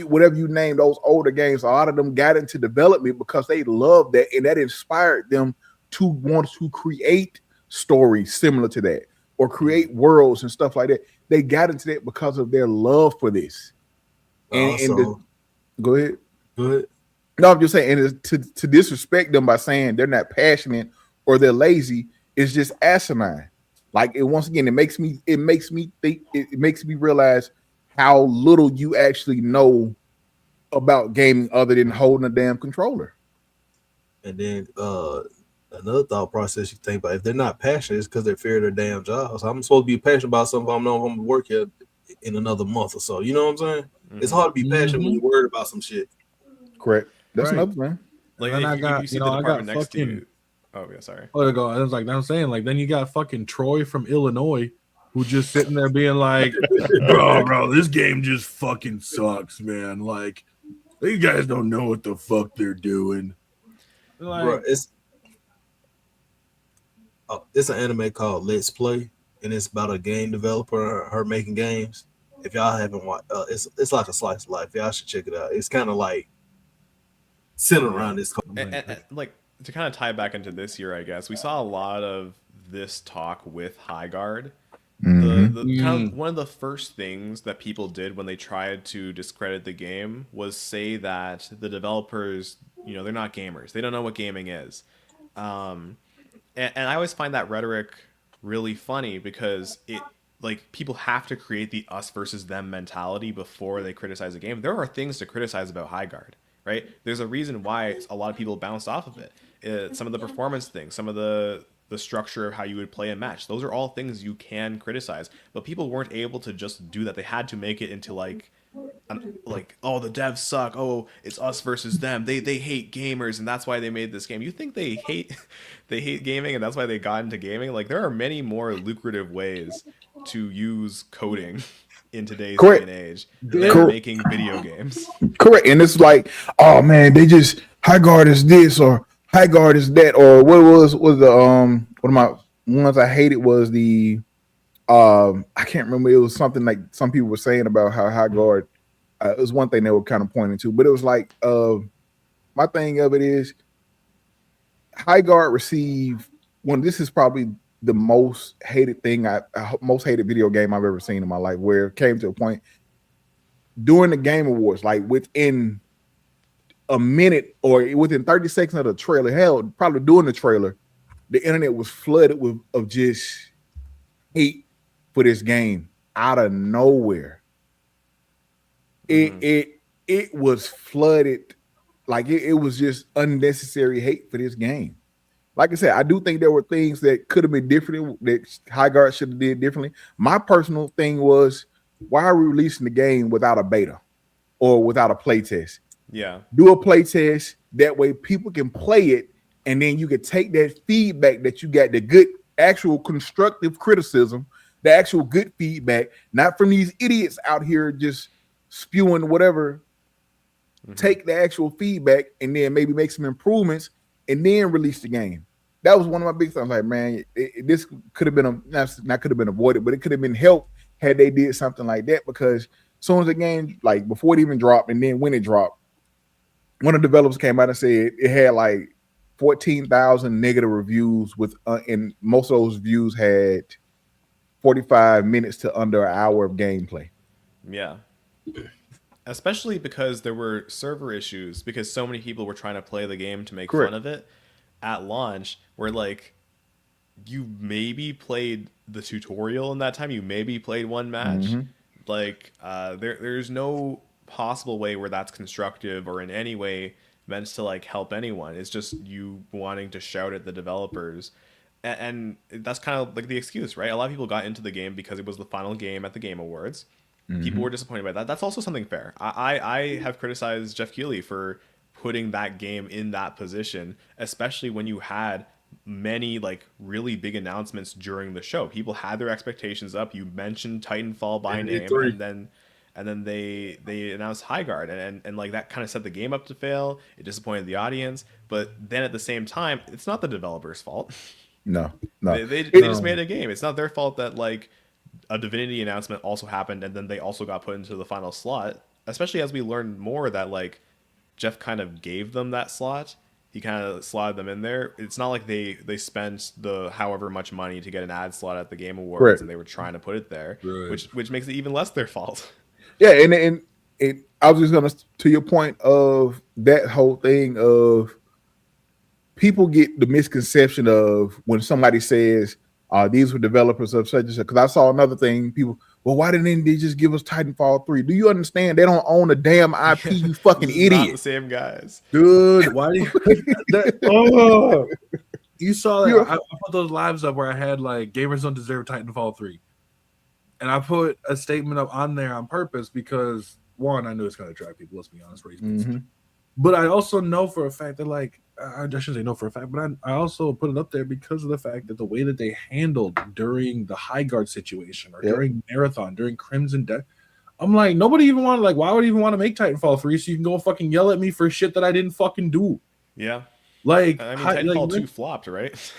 Whatever you name those older games, a lot of them got into development because they loved that, and that inspired them to want to create stories similar to that or create worlds and stuff like that. They got into that because of their love for this. Go ahead. No, I'm just saying, and to disrespect them by saying they're not passionate or they're lazy is just asinine. Like once again, it makes me realize how little you actually know about gaming other than holding a damn controller. And then another thought process you think about, if they're not passionate, it's because they're fear their damn jobs. I'm supposed to be passionate about something. I know I'm going to work here in another month or so. You know what I'm saying? It's hard to be passionate when you're worried about some shit. Correct. That's Right. another thing. Like And if you see the department next to fucking- you. Oh yeah, sorry. Oh, go. I was like, I'm saying, like, then you got fucking Troy from Illinois who just sitting there being like, bro, this game just fucking sucks, man. Like, these guys don't know what the fuck they're doing. Like, Bro, it's an anime called Let's Play, and it's about a game developer, her making games. If y'all haven't watched, it's like a slice of life. Y'all should check it out. It's kind of like centered around this. And like to kind of tie back into this year, I guess we saw a lot of this talk with High Guard. The kind of one of the first things that people did when they tried to discredit the game was say that the developers, they're not gamers. They don't know what gaming is. And I always find that rhetoric really funny because people have to create the us versus them mentality before they criticize a game. There are things to criticize about High Guard, right? There's a reason why a lot of people bounced off of it. Some of the performance things, some of the structure of how you would play a match. Those are all things you can criticize, but people weren't able to just do that. They had to make it into oh, the devs suck. Oh, it's us versus them. They hate gamers, and that's why they made this game. You think they hate gaming, and that's why they got into gaming? Like, there are many more lucrative ways to use coding in today's day and age than making video games. Correct. And it's like, oh man, they just High Guard is this or High Guard is that, or what was the one of my ones I hated was the I can't remember. It was something like some people were saying about how High Guard. It was one thing they were kind of pointing to, but it was like my thing of it is High Guard received one. This is probably the most hated thing, most hated video game I've ever seen in my life, where it came to a point during the Game Awards, like within a minute or within 30 seconds of the trailer, hell, probably during the trailer, the internet was flooded of just hate for this game out of nowhere. It was flooded, like it was just unnecessary hate for this game. Like I said, I do think there were things that could have been different that High Guard should have did differently. My personal thing was, why are we releasing the game without a beta or without a play test? Yeah. Do a play test. That way people can play it, and then you can take that feedback that you got, the good, actual constructive criticism, the actual good feedback, not from these idiots out here just spewing whatever. Take the actual feedback and then maybe make some improvements and then release the game. That was one of my big things. Like, man, this could have been not could have been avoided, but it could have been helped had they did something like that. Because as soon as the game, like before it even dropped, and then when it dropped, one of the developers came out and said it had like 14,000 negative reviews and most of those views had 45 minutes to under an hour of gameplay. Yeah. Especially because there were server issues, because so many people were trying to play the game to make fun of it at launch, where like you maybe played the tutorial in that time, you maybe played one match. Like there's no possible way where that's constructive or in any way meant to like help anyone. It's just you wanting to shout at the developers. And that's kind of like the excuse, right? A lot of people got into the game because it was the final game at the Game Awards. People were disappointed by that. That's also something fair. I have criticized Jeff Keighley for putting that game in that position, especially when you had many like really big announcements during the show. People had their expectations up. You mentioned Titanfall by name, and then they announced High Guard, and like that kind of set the game up to fail. It disappointed the audience, but then at the same time, it's not the developers' fault. No. They just made a game. It's not their fault that like a Divinity announcement also happened and then they also got put into the final slot, especially as we learned more that like Jeff kind of gave them that slot. He kind of slotted them in there. It's not like they spent the however much money to get an ad slot at the Game Awards and they were trying to put it there, which makes it even less their fault. Yeah, and I was just gonna, to your point of that whole thing of people get the misconception of when somebody says these were developers of such and such. Because I saw another thing, people, well, why didn't they just give us Titanfall 3? Do you understand? They don't own a damn IP, you fucking idiot. Not the same guys. Dude, why do you you saw that? I put those lives up where I had like gamers don't deserve Titanfall 3. And I put a statement up on there on purpose because one, I knew it's gonna attract people, let's be honest, but I also know for a fact that like I shouldn't say no for a fact, but I also put it up there because of the fact that the way that they handled during the High Guard situation or during Marathon, during Crimson Death, I'm like, nobody even wanted, like, why would I even want to make Titanfall 3 so you can go fucking yell at me for shit that I didn't fucking do? Yeah. Like, I mean, Titanfall 2 flopped, right?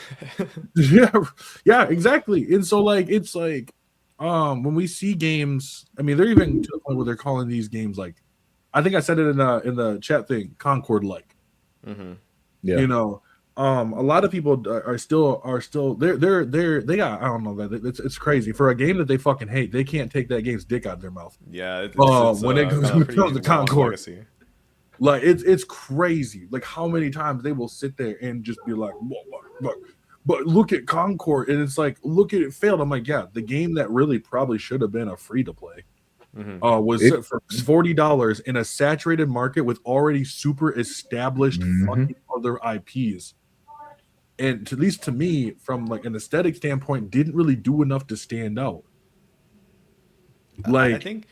yeah, exactly. And so like it's like when we see games, I mean, they're even to the point where they're calling these games like, I think I said it in the chat thing, Concord like. Yeah. You know, a lot of people are still they got, I don't know, that it's crazy for a game that they fucking hate. They can't take that game's dick out of their mouth. Yeah, When it got comes a pretty to long Concord, legacy. like it's crazy. Like how many times they will sit there and just be like, but look at Concord, and it's like, look at it failed. I'm like, yeah, the game that really probably should have been a free to play. Was set for $40 in a saturated market with already super established fucking other IPs, and at least to me, from like an aesthetic standpoint, didn't really do enough to stand out. Like, I think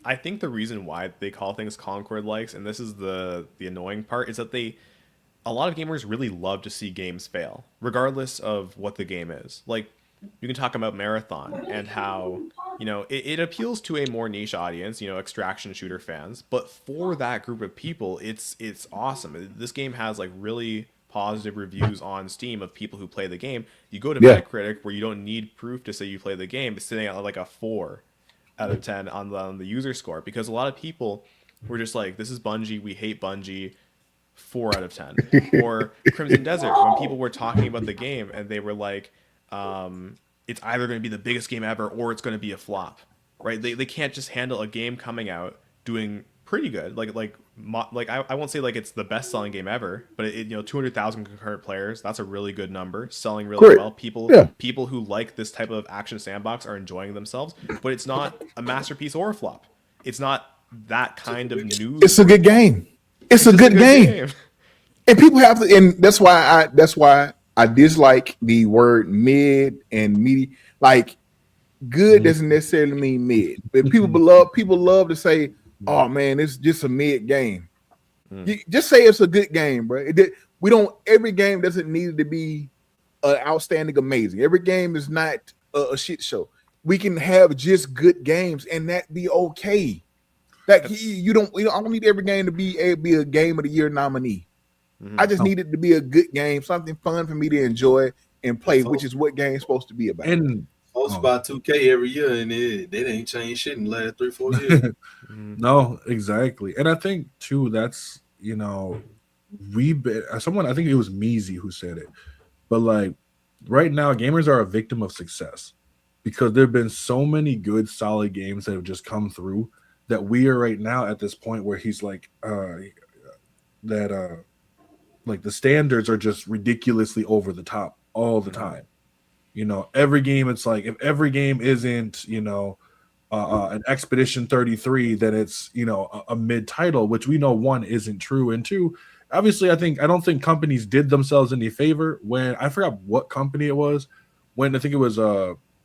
I think the reason why they call things Concord likes, and this is the annoying part, is that a lot of gamers really love to see games fail, regardless of what the game is. Like, you can talk about Marathon and how, it appeals to a more niche audience, extraction shooter fans. But for that group of people, it's awesome. This game has like really positive reviews on Steam of people who play the game. You go to Metacritic, where you don't need proof to say you play the game, it's sitting at like a 4 out of 10 on the user score, because a lot of people were just like, this is Bungie, we hate Bungie, 4 out of 10. Or Crimson Desert, when people were talking about the game and they were like, it's either going to be the biggest game ever or it's going to be a flop, right? They can't just handle a game coming out doing pretty good. I won't say like it's the best selling game ever, but 200,000 concurrent players, that's a really good number, selling really well. People who like this type of action sandbox are enjoying themselves, but it's not a masterpiece or a flop. It's not that kind of news. It's a good game. It's a good game. And people have to, and that's why I dislike the word mid and meaty. Like, good doesn't necessarily mean mid. But people love to say, "Oh man, it's just a mid game." You just say it's a good game, bro. Every game doesn't need to be outstanding, amazing. Every game is not a shit show. We can have just good games, and that be okay. Like, I don't need every game to be a game of the year nominee. I just need it to be a good game, something fun for me to enjoy and play, which is what game's supposed to be about. And supposed to buy 2K every year, and they ain't changed shit in the last 3-4 years. No, exactly. And I think too, that's I think it was Measy who said it, but like right now, gamers are a victim of success because there have been so many good, solid games that have just come through that we are right now at this point where he's like, like the standards are just ridiculously over the top all the time. Every game, it's like, if every game isn't, an Expedition 33, then it's, a mid title, which we know, one, isn't true. And two, obviously, I don't think companies did themselves any favor when, I forgot what company it was, when I think it was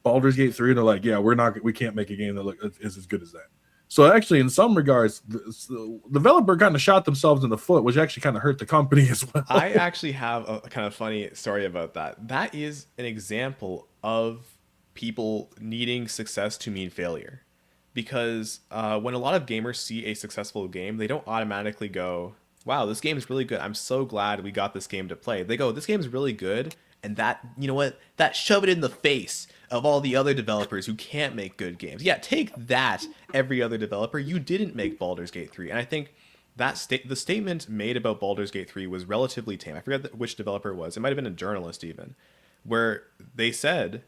Baldur's Gate 3, and they're like, yeah, we can't make a game that is as good as that. So actually, in some regards, the developer kind of shot themselves in the foot, which actually kind of hurt the company as well. I actually have a kind of funny story about that. That is an example of people needing success to mean failure. Because when a lot of gamers see a successful game, they don't automatically go, wow, this game is really good. I'm so glad we got this game to play. They go, this game is really good. And that, that shove it in the face of all the other developers who can't make good games. Yeah, take that, every other developer. You didn't make Baldur's Gate 3. And I think that the statement made about Baldur's Gate 3 was relatively tame. I forget which developer it was. It might have been a journalist even, where they said,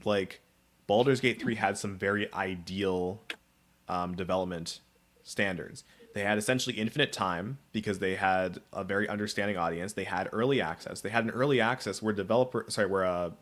like, Baldur's Gate 3 had some very ideal development standards. They had essentially infinite time because they had a very understanding audience. They had early access. They had an early access where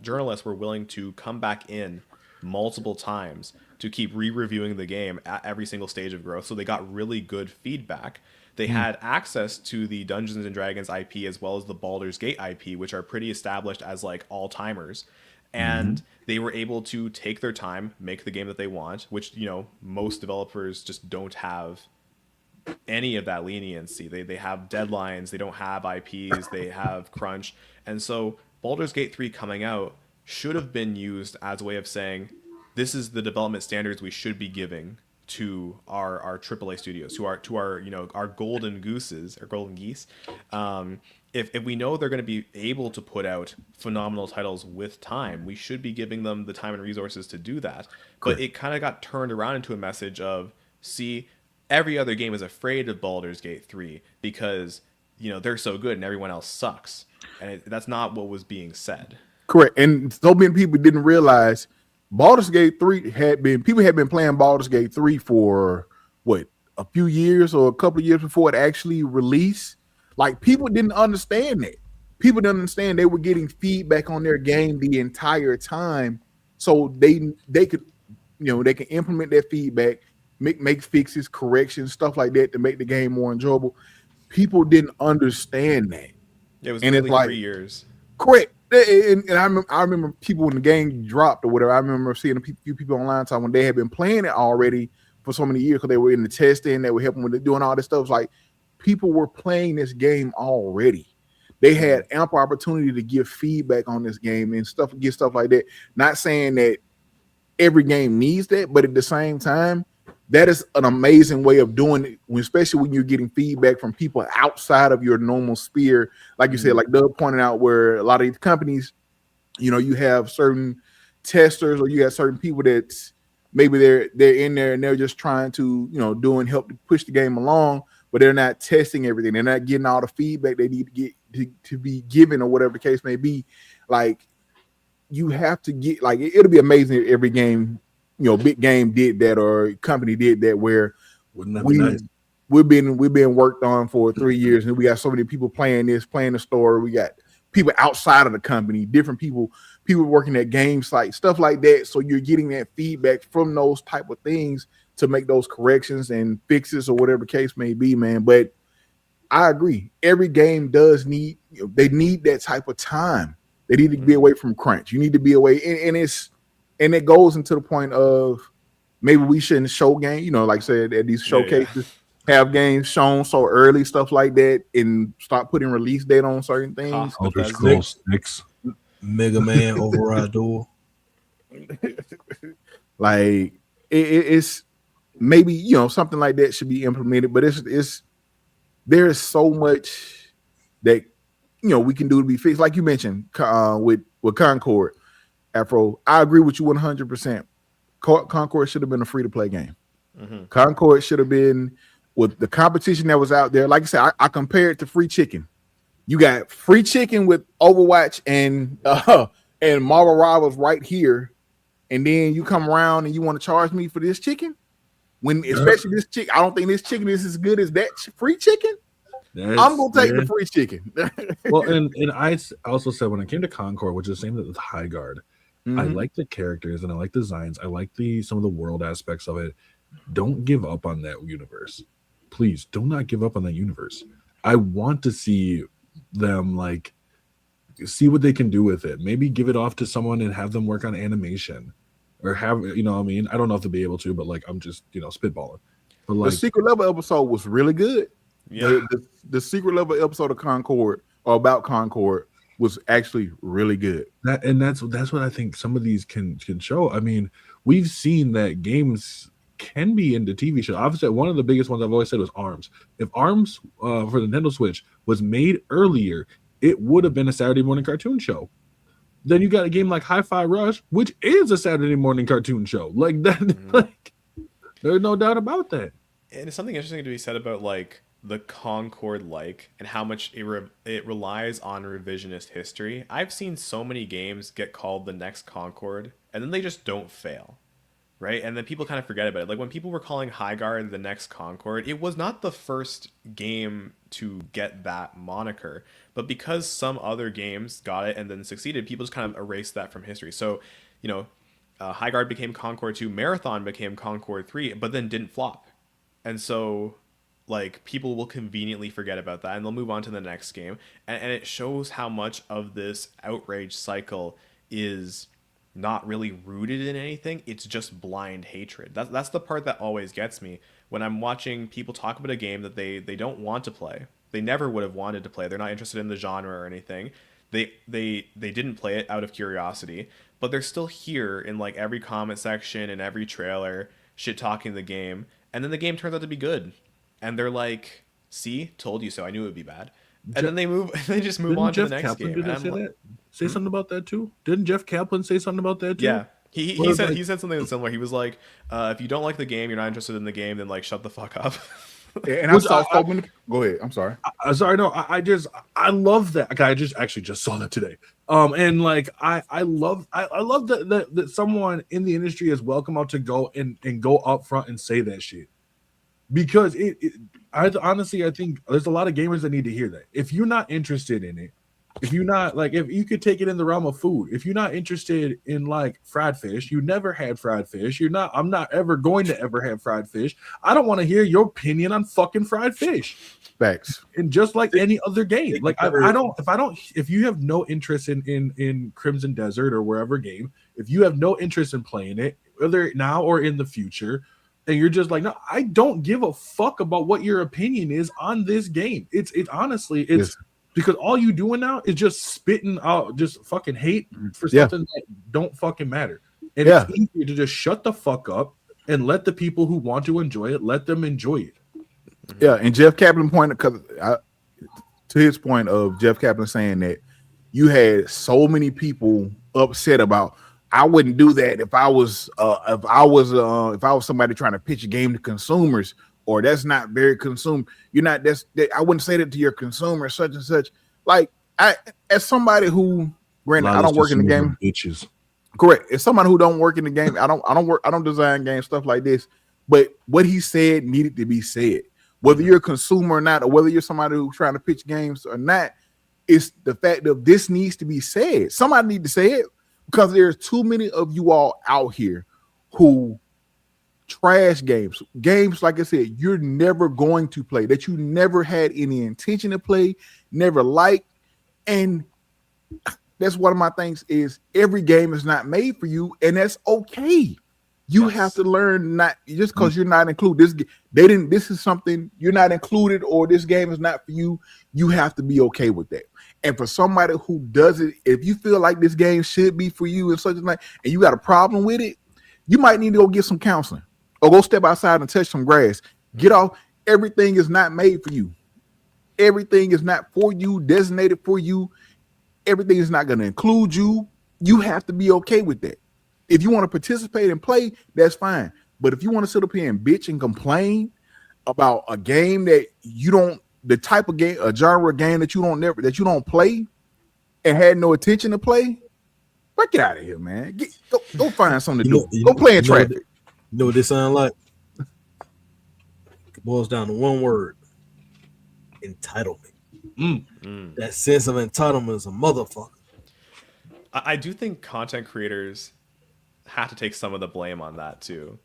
journalists were willing to come back in multiple times to keep re-reviewing the game at every single stage of growth. So they got really good feedback. They had access to the Dungeons and Dragons IP as well as the Baldur's Gate IP, which are pretty established as like all-timers. And they were able to take their time, make the game that they want, which, most developers just don't have any of that leniency. They have deadlines, they don't have IPs, they have crunch. And so Baldur's Gate 3 coming out should have been used as a way of saying, this is the development standards we should be giving to our AAA studios, to our golden gooses or golden geese. If we know they're going to be able to put out phenomenal titles with time, we should be giving them the time and resources to do that. But it kind of got turned around into a message of, see, every other game is afraid of Baldur's Gate 3 because they're so good and everyone else sucks. And that's not what was being said. Correct. And so many people didn't realize Baldur's Gate 3 had been playing Baldur's Gate 3 for what, a few years or a couple of years before it actually released. Like, people didn't understand that. People didn't understand they were getting feedback on their game the entire time. So they could, they can implement that feedback, make fixes, corrections, stuff like that to make the game more enjoyable. People didn't understand that. It was and nearly it's like, 3 years. Correct. And I remember people when the game dropped or whatever. I remember seeing a few people online time when they had been playing it already for so many years because they were in the testing, they were helping with doing all this stuff. It's like people were playing this game already. They had ample opportunity to give feedback on this game and get stuff like that. Not saying that every game needs that, but at the same time, that is an amazing way of doing it, especially when you're getting feedback from people outside of your normal sphere. Like you said, like Doug pointed out, where a lot of these companies, you have certain testers or you have certain people that maybe they're in there and they're just trying to, do and help to push the game along, but they're not testing everything. They're not getting all the feedback they need to get to be given or whatever the case may be. Like, you have to get, like, it'll be amazing if every game, big game did that or company did that, where we've been worked on for 3 years and we got so many people playing the store. We got people outside of the company, different people working at game sites, stuff like that. So you're getting that feedback from those type of things to make those corrections and fixes or whatever the case may be, man. But I agree. Every game does need, they need that type of time. They need to be away from crunch. You need to be away. And it goes into the point of maybe we shouldn't show game, like I said, at these showcases, have games shown so early, stuff like that, and start putting release date on certain things. Elder Scrolls 6, Mega Man Override Duel. Like, it's maybe, something like that should be implemented, but there is so much that we can do to be fixed. Like you mentioned, with Concord, Afro, I agree with you 100%. Concord should have been a free-to-play game. Concord should have been, with the competition that was out there. Like I said, I compare it to free chicken. You got free chicken with Overwatch and Marvel Rivals right here, and then you come around and you want to charge me for this chicken? Especially this chicken, I don't think this chicken is as good as that free chicken. I'm gonna take the free chicken. Well, and I also said when it came to Concord, which is the same with High Guard, I like the characters and I like designs. I like some of the world aspects of it. Don't give up on that universe. Please do not give up on that universe. I want to see them see what they can do with it. Maybe give it off to someone and have them work on animation, or have I don't know if they'll be able to, but I'm just spitballing. But the secret level episode was really good. Yeah, the secret level episode of Concord or about Concord was actually really good. That's what I think some of these can show. I mean, we've seen that games can be into TV shows. Obviously, one of the biggest ones I've always said was ARMS. If ARMS for the Nintendo Switch was made earlier, it would have been a Saturday morning cartoon show. Then you got a game like Hi-Fi Rush, which is a Saturday morning cartoon show. Like that, there's no doubt about that. And it's something interesting to be said about the Concord and how much it relies on revisionist history. I've seen so many games get called the next Concord, and then they just don't fail, right? And then people kind of forget about it. Like when people were calling High Guard the next Concord, it was not the first game to get that moniker, but because some other games got it and then succeeded, people just kind of erased that from history. So, High Guard became Concord 2, Marathon became Concord 3, but then didn't flop. And so people will conveniently forget about that and they'll move on to the next game. And it shows how much of this outrage cycle is not really rooted in anything. It's just blind hatred. That's the part that always gets me when I'm watching people talk about a game that they don't want to play. They never would have wanted to play. They're not interested in the genre or anything. They didn't play it out of curiosity, but they're still here in every comment section and every trailer shit talking the game. And then the game turns out to be good. And they're like, see, told you so. I knew it would be bad. And then they just move on to the next game. Say something about that too? Didn't Jeff Kaplan say something about that too? Yeah. He said something similar. He was like, if you don't like the game, you're not interested in the game, then shut the fuck up. And I saw so many. Go ahead. I'm sorry. Sorry, no, I love that. Okay, I just saw that today. And like I love that someone in the industry is welcome out to go and go up front and say that shit. Because I honestly, I think there's a lot of gamers that need to hear that. If you're not interested in it, if you're not like, if you could take it in the realm of food, if you're not interested in like fried fish, you never had fried fish. I'm not ever going to ever have fried fish. I don't want to hear your opinion on fucking fried fish. Facts. And just like any other game, like if you have no interest in Crimson Desert or wherever game, if you have no interest in playing it, whether now or in the future, and you're just like, no, I don't give a fuck about what your opinion is on this game. It's honestly, it's because all you doing now is just spitting out just fucking hate for something that don't fucking matter. And it's easier to just shut the fuck up and let the people who want to enjoy it, let them enjoy it. Yeah, and Jeff Kaplan pointed, to his point of Jeff Kaplan saying that you had so many people upset about, I wouldn't do that if I was somebody trying to pitch a game to consumers, or that's not very consumer. You're not I wouldn't say that to your consumer, such and such. Like as somebody who, granted, I don't work in the game. Bitches. Correct. As somebody who don't work in the game, I don't design games, stuff like this. But what he said needed to be said. Whether you're a consumer or not, or whether you're somebody who's trying to pitch games or not, it's the fact that this needs to be said. Somebody need to say it, because there's too many of you all out here who trash games. Games, like I said, you're never going to play, that you never had any intention to play, never liked. And that's one of my things is every game is not made for you, and that's okay. You have to learn, not just because you're not included. This is something you're not included, or this game is not for you. You have to be okay with that. And for somebody who does it, if you feel like this game should be for you and such and like, and you got a problem with it, you might need to go get some counseling or go step outside and touch some grass. Get off. Everything is not made for you. Everything is not for you, designated for you. Everything is not going to include you. You have to be okay with that. If you want to participate and play, that's fine. But if you want to sit up here and bitch and complain about a game that you don't, the type of game, a genre game that you don't play and had no intention to play, get out of here, man. Go find something to do. Go play in traffic. You know what this sound like? It boils down to one word: entitlement. That sense of entitlement is a motherfucker. I do think content creators have to take some of the blame on that too,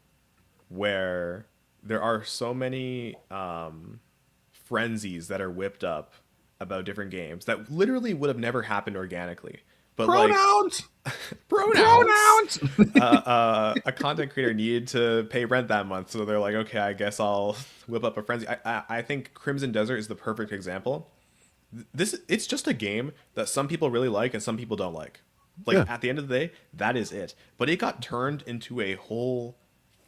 where there are so many frenzies that are whipped up about different games that literally would have never happened organically. But pronouns. A content creator needed to pay rent that month, so they're like, okay, I guess I'll whip up a frenzy. I think Crimson Desert is the perfect example. It's just a game that some people really like and some people don't like. At the end of the day, that is it. But it got turned into a whole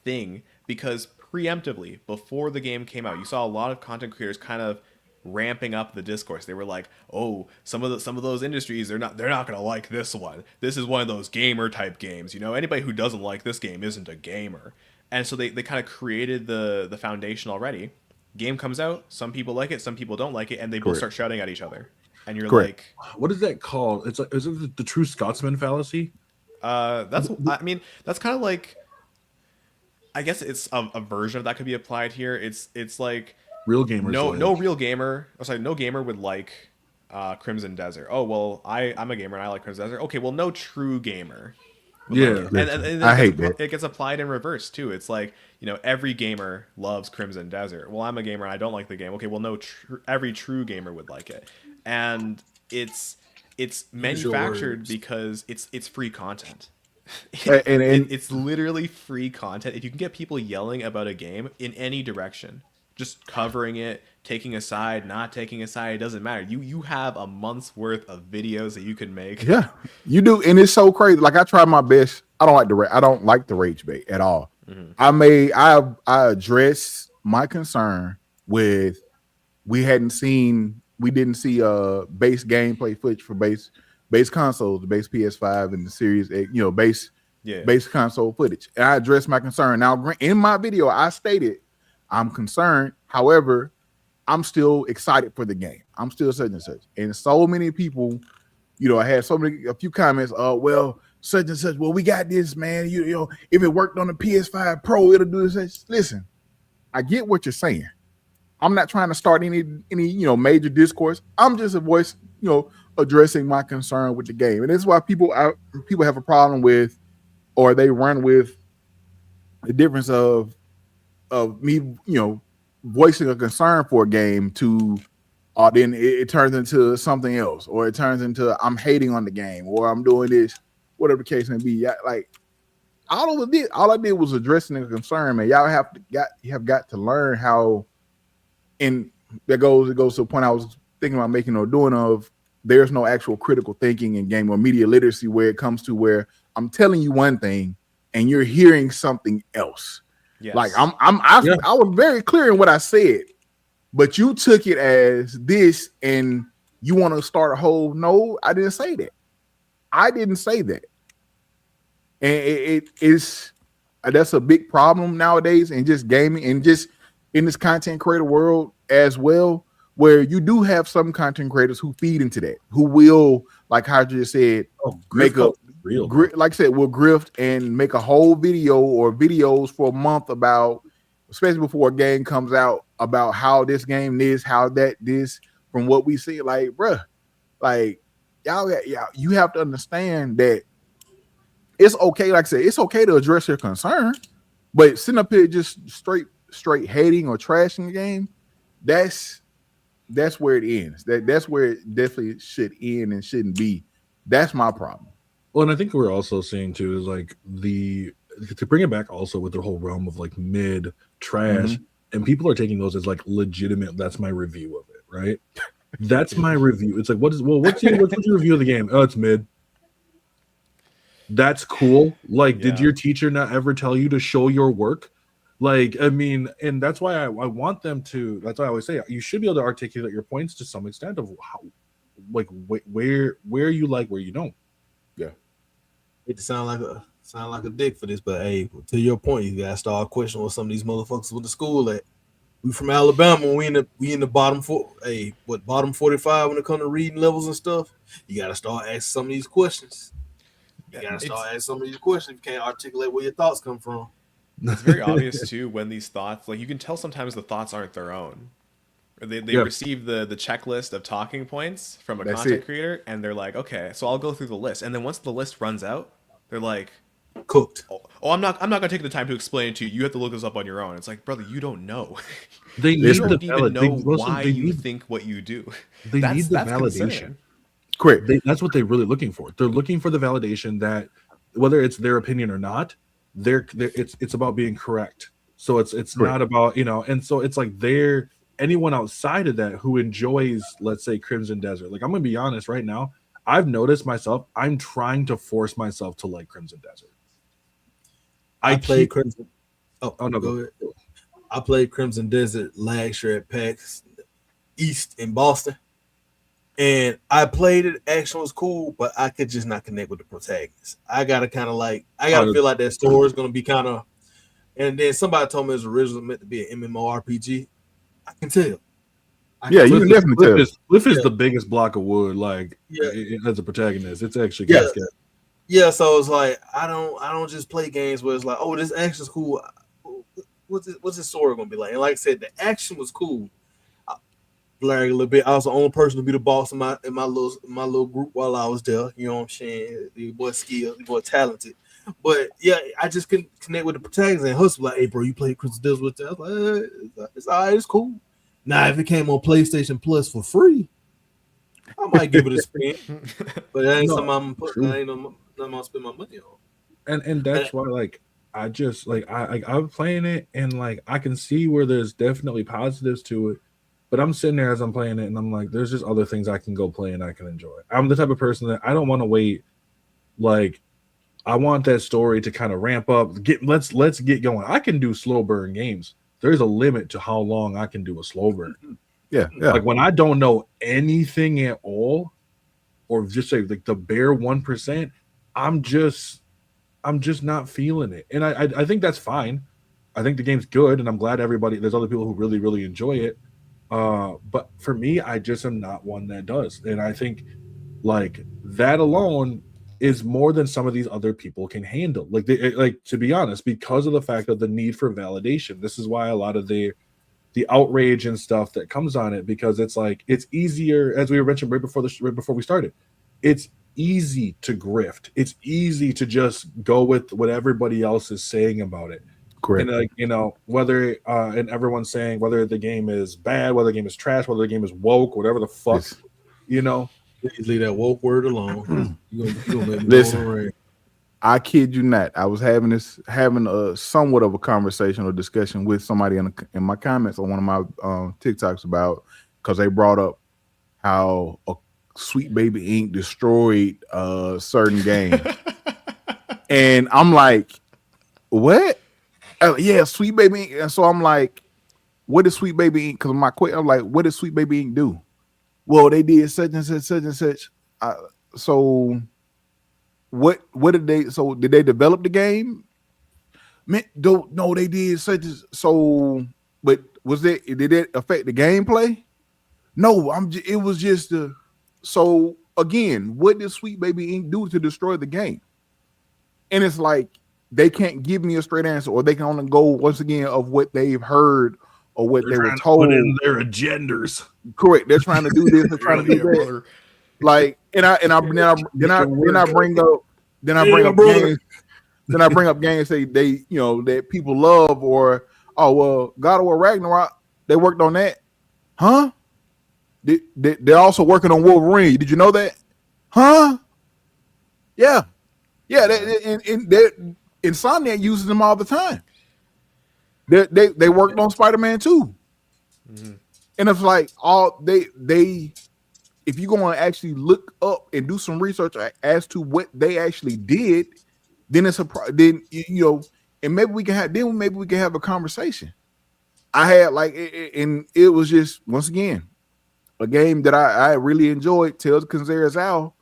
thing because preemptively, before the game came out, you saw a lot of content creators kind of ramping up the discourse. They were like, "Oh, some of those industries, they're not gonna like this one. This is one of those gamer type games. You know, anybody who doesn't like this game isn't a gamer." And so they kind of created the foundation already. Game comes out, some people like it, some people don't like it, and they both start shouting at each other. And you're like, what is that called? It's like, is it the true Scotsman fallacy? That's kind of like, I guess it's a version of that could be applied here. It's like real gamers. No gamer would like Crimson Desert. Oh well, I'm a gamer and I like Crimson Desert. Okay, well, no true gamer. Yeah, and I hate that. It gets applied in reverse too. It's like, every gamer loves Crimson Desert. Well, I'm a gamer and I don't like the game. Okay, well, every true gamer would like it, and it's manufactured because it's free content. It's literally free content. If you can get people yelling about a game in any direction, just covering it, taking a side, not taking a side, it doesn't matter. You have a month's worth of videos that you can make. Yeah, you do, and it's so crazy. Like, I try my best. I don't like the rage bait at all. Mm-hmm. I addressed my concern with we didn't see base gameplay footage for base consoles, the base PS5 and the Series X, base console footage. And I addressed my concern. Now, in my video, I stated I'm concerned However, I'm still excited for the game. I'm still such and such. And so many people, I had a few comments. Well, such and such. Well, we got this, man. You know, if it worked on the PS5 Pro, it'll do this. Listen, I get what you're saying. I'm not trying to start any major discourse. I'm just a voice, addressing my concern with the game, and this is why people have a problem with, or they run with the difference of me, voicing a concern for a game to, then it turns into something else, or it turns into I'm hating on the game, or I'm doing this, whatever the case may be. Like all I did was addressing the concern, man. Y'all have got to learn how. And it goes to a point I was thinking about making or doing of there's no actual critical thinking in game or media literacy where it comes to where I'm telling you one thing and you're hearing something else. Yes. Like I was very clear in what I said, but you took it as this and you want to start a whole. No, I didn't say that. I didn't say that. And it is that's a big problem nowadays in just gaming and just in this content creator world as well, where you do have some content creators who feed into that, who will, like Hydra said, make a real, like I said, will grift and make a whole video or videos for a month about, especially before a game comes out, about how this game is, how that this, from what we see. Like, bruh, like y'all, you have to understand that it's okay. Like I said, it's okay to address your concern, but sitting up here just straight hating or trashing the game, that's where it ends. That's where it definitely should end and shouldn't be. That's my problem. Well, and I think we're also seeing too is like to bring it back also with the whole realm of like mid trash, and people are taking those as like legitimate. That's my review of it, right? That's my review. It's like what's your review of the game? Oh, it's mid. That's cool. Like, did your teacher not ever tell you to show your work? Like, I mean, and that's why I want them to. That's why I always say you should be able to articulate your points to some extent of how, like, where you like, where you don't. Yeah, it sound like a dick for this, but hey, to your point, you gotta start questioning what some of these motherfuckers with the school at. We from Alabama, we in the bottom 45 when it comes to reading levels and stuff. You gotta start asking some of these questions. You gotta start asking some of these questions if you can't articulate where your thoughts come from. It's very obvious too when these thoughts, like you can tell sometimes the thoughts aren't their own. Or they receive the checklist of talking points from a content creator, and they're like, okay, so I'll go through the list, and then once the list runs out, they're like, cooked. Oh, I'm not gonna take the time to explain it to you. You have to look this up on your own. It's like, brother, you don't know. They you don't even know why you think what you do. They need the validation. Concerning. Correct. That's what they're really looking for. They're looking for the validation that whether it's their opinion or not, it's about being correct. So it's not about, and so it's like anyone outside of that who enjoys, let's say, Crimson Desert. Like, I'm gonna be honest right now, I've noticed myself, I'm trying to force myself to like Crimson Desert. I played Crimson. Go ahead. I played Crimson Desert last year at PAX East in Boston. And I played it. Action was cool, but I could just not connect with the protagonist. I gotta feel like that story is gonna be kind of. And then somebody told me it was originally meant to be an MMORPG. I can tell. You can definitely tell. Cliff is the biggest block of wood. Like, as a protagonist, it's actually yeah. So it's like I don't just play games where it's like, oh, this action's cool. What's this story gonna be like? And like I said, the action was cool. Blaring a little bit. I was the only person to be the boss in my little group while I was there. You know what I'm saying? The boy skilled, the boy talented. But yeah, I just couldn't connect with the protagonist. And Husky like, hey bro, you played Crystal Desert with that? I was like, it's all right, it's cool. Now if it came on PlayStation Plus for free, I might give it a spin. But that ain't something I'm spend my money on. And that's why like I just like I'm playing it and like I can see where there's definitely positives to it. But I'm sitting there as I'm playing it, and I'm like, there's just other things I can go play and I can enjoy. I'm the type of person that I don't want to wait. Like, I want that story to kind of ramp up. Let's get going. I can do slow burn games. There's a limit to how long I can do a slow burn. Yeah. Like when I don't know anything at all, or just say like the bare 1%, I'm just not feeling it, and I think that's fine. I think the game's good, and I'm glad there's other people who really, really enjoy it. But for me, I just am not one that does. And I think like that alone is more than some of these other people can handle. Like to be honest, because of the fact of the need for validation. This is why a lot of the outrage and stuff that comes on it, because it's like it's easier, as we mentioned right before we started. It's easy to grift. It's easy to just go with what everybody else is saying about it. Correct. And like, whether and everyone's saying whether the game is bad, whether the game is trash, whether the game is woke, whatever the fuck, Please leave that woke word alone. You gonna make me Listen. go on right. I kid you not. I was having a somewhat of a conversation or discussion with somebody in my comments on one of my TikToks about, because they brought up how a Sweet Baby Inc. destroyed a certain game, and I'm like, what? Yeah, Sweet Baby Inc. And so I'm like, what did Sweet Baby Inc. Because my question, I'm like, what did Sweet Baby Inc. do? Well, they did such and such, such and such. So what did they? So did they develop the game? Man, no, they did such as so. But did it affect the gameplay? No, it was just the. So again, what did Sweet Baby Inc. do to destroy the game? And it's like they can't give me a straight answer, or they can only go once again of what they've heard or what they were told. Put in their agendas. Correct. They're trying to do this. They're trying to do that. Brother. Like, then I bring up games. Then I bring up games that people love, or God of War Ragnarok. They worked on that, huh? They're also working on Wolverine. Did you know that? Huh? Yeah. Insomniac uses them all the time. They worked on Spider-Man too, and it's like if you go and actually look up and do some research as to what they actually did, then and maybe we can have a conversation. I had and it was just once again a game that I really enjoyed, Tales of Kanzera's Owl,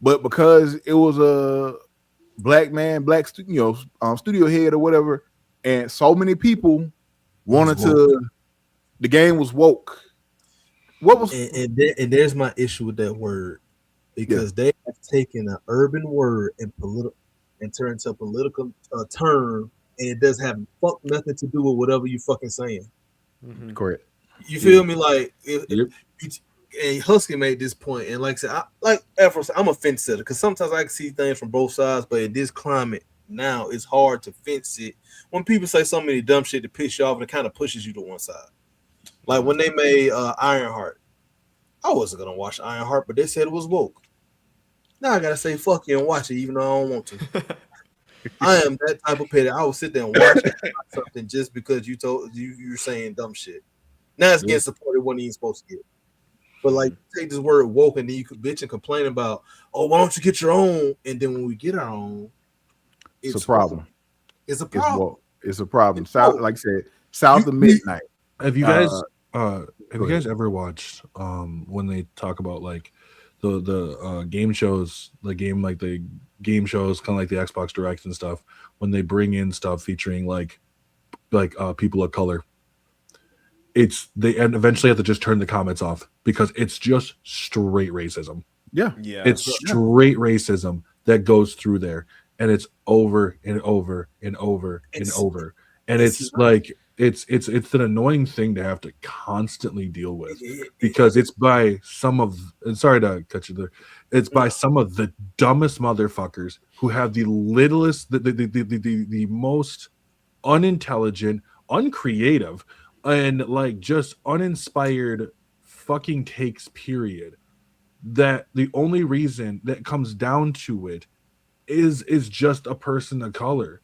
but because it was a black studio head or whatever, and so many people wanted to. The game was woke. What was and there's my issue with that word, because they have taken an urban word and turned into a political term, and it does have nothing to do with whatever you fucking saying. Mm-hmm. correct? You feel me? Like and Husky made this point, and like I said, like Afro said, I'm a fence setter because sometimes I can see things from both sides, but in this climate now, it's hard to fence it. When people say so many dumb shit to piss you off, and it kind of pushes you to one side. Like when they made Ironheart, I wasn't gonna watch Ironheart, but they said it was woke. Now I gotta say fuck you and watch it, even though I don't want to. I am that type of petty. I will sit there and watch something just because you're saying dumb shit. Now it's getting supported when you ain't supposed to get. But like, take this word woke, and then you could bitch and complain about, why don't you get your own? And then when we get our own, it's a problem. It's a problem. It's a problem. South, like I said, south of midnight. Have you guys you guys ever watched when they talk about like the game shows, the game shows, kind of like the Xbox Direct and stuff, when they bring in stuff featuring like people of color? They eventually have to just turn the comments off because it's just straight racism. Yeah. It's straight racism that goes through there, and it's over and over and over and over. And it's like it's an annoying thing to have to constantly deal with, because it's by some of, and sorry to cut you there, it's by some of the dumbest motherfuckers who have the littlest, the most unintelligent, uncreative, and like just uninspired fucking takes, period. That the only reason that comes down to it is just a person of color.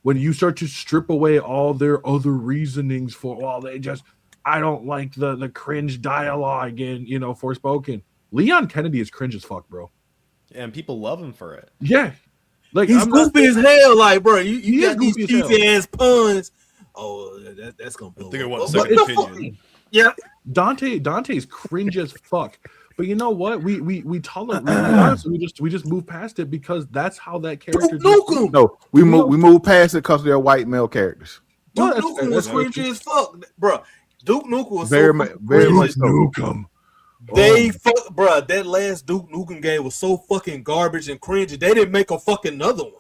When you start to strip away all their other reasonings for, I don't like the cringe dialogue and Forspoken. Leon Kennedy is cringe as fuck, bro. And people love him for it. Yeah, like he's goofy as hell. Like, bro, you got these cheesy ass puns. Oh, that's gonna blow. I think I want a second opinion. Yeah, Dante's cringe as fuck. But you know what? We tolerate. We just move past it because that's how that character. No, we move past it because they're white male characters. Duke Well, Nukem was that's cringy as fuck, bro. Duke Nukem was Very so much, fucking very cringy. much so. Nukem. They fuck, bro. That last Duke Nukem game was so fucking garbage and cringy. They didn't make a fucking another one.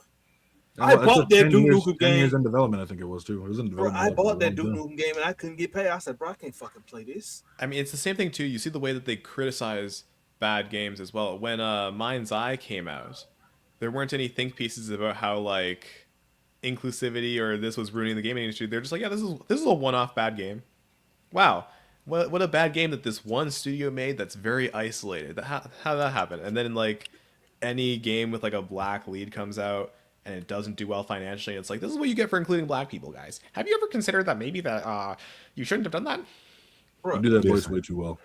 I bought that Duke Nukem 10 years game. in development, I think it was too. It was in Bro, development. I for a bought that long Duke time. Nukem game and I couldn't get paid. I said, bro, I can't fucking play this. I mean, it's the same thing too. You see the way that they criticize bad games as well. When Mind's Eye came out, there weren't any think pieces about how like inclusivity or this was ruining the gaming industry. They're just like, yeah, this is a one-off bad game. Wow, what a bad game that this one studio made that's very isolated. How did that happen? And then like any game with like a black lead comes out and it doesn't do well financially, it's like, this is what you get for including black people, guys. Have you ever considered that maybe that you shouldn't have done that? Bro, You do that voice way too well.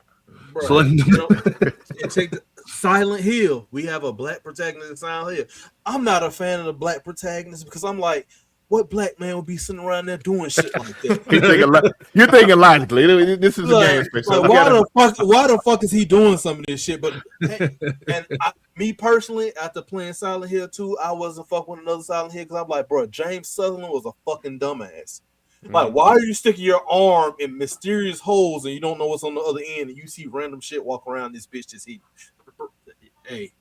bro, So, like- you know, and take the Silent Hill. We have a black protagonist in Silent Hill. I'm not a fan of the black protagonist because I'm like, what black man would be sitting around there doing shit like that? You're thinking logically. This is a game space. So why the fuck is he doing some of this shit? But and me personally, after playing Silent Hill 2, I wasn't fucking with another Silent Hill because I'm like, bro, James Sutherland was a fucking dumbass. Like, why are you sticking your arm in mysterious holes and you don't know what's on the other end and you see random shit walk around this bitch just he hey.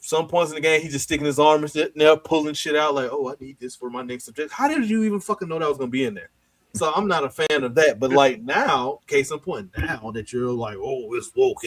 Some points in the game, he's just sticking his arm and shit there, pulling shit out like, oh, I need this for my next subject. How did you even fucking know that was gonna be in there? So I'm not a fan of that. But like now, case in point, now that you're like, oh, it's woke.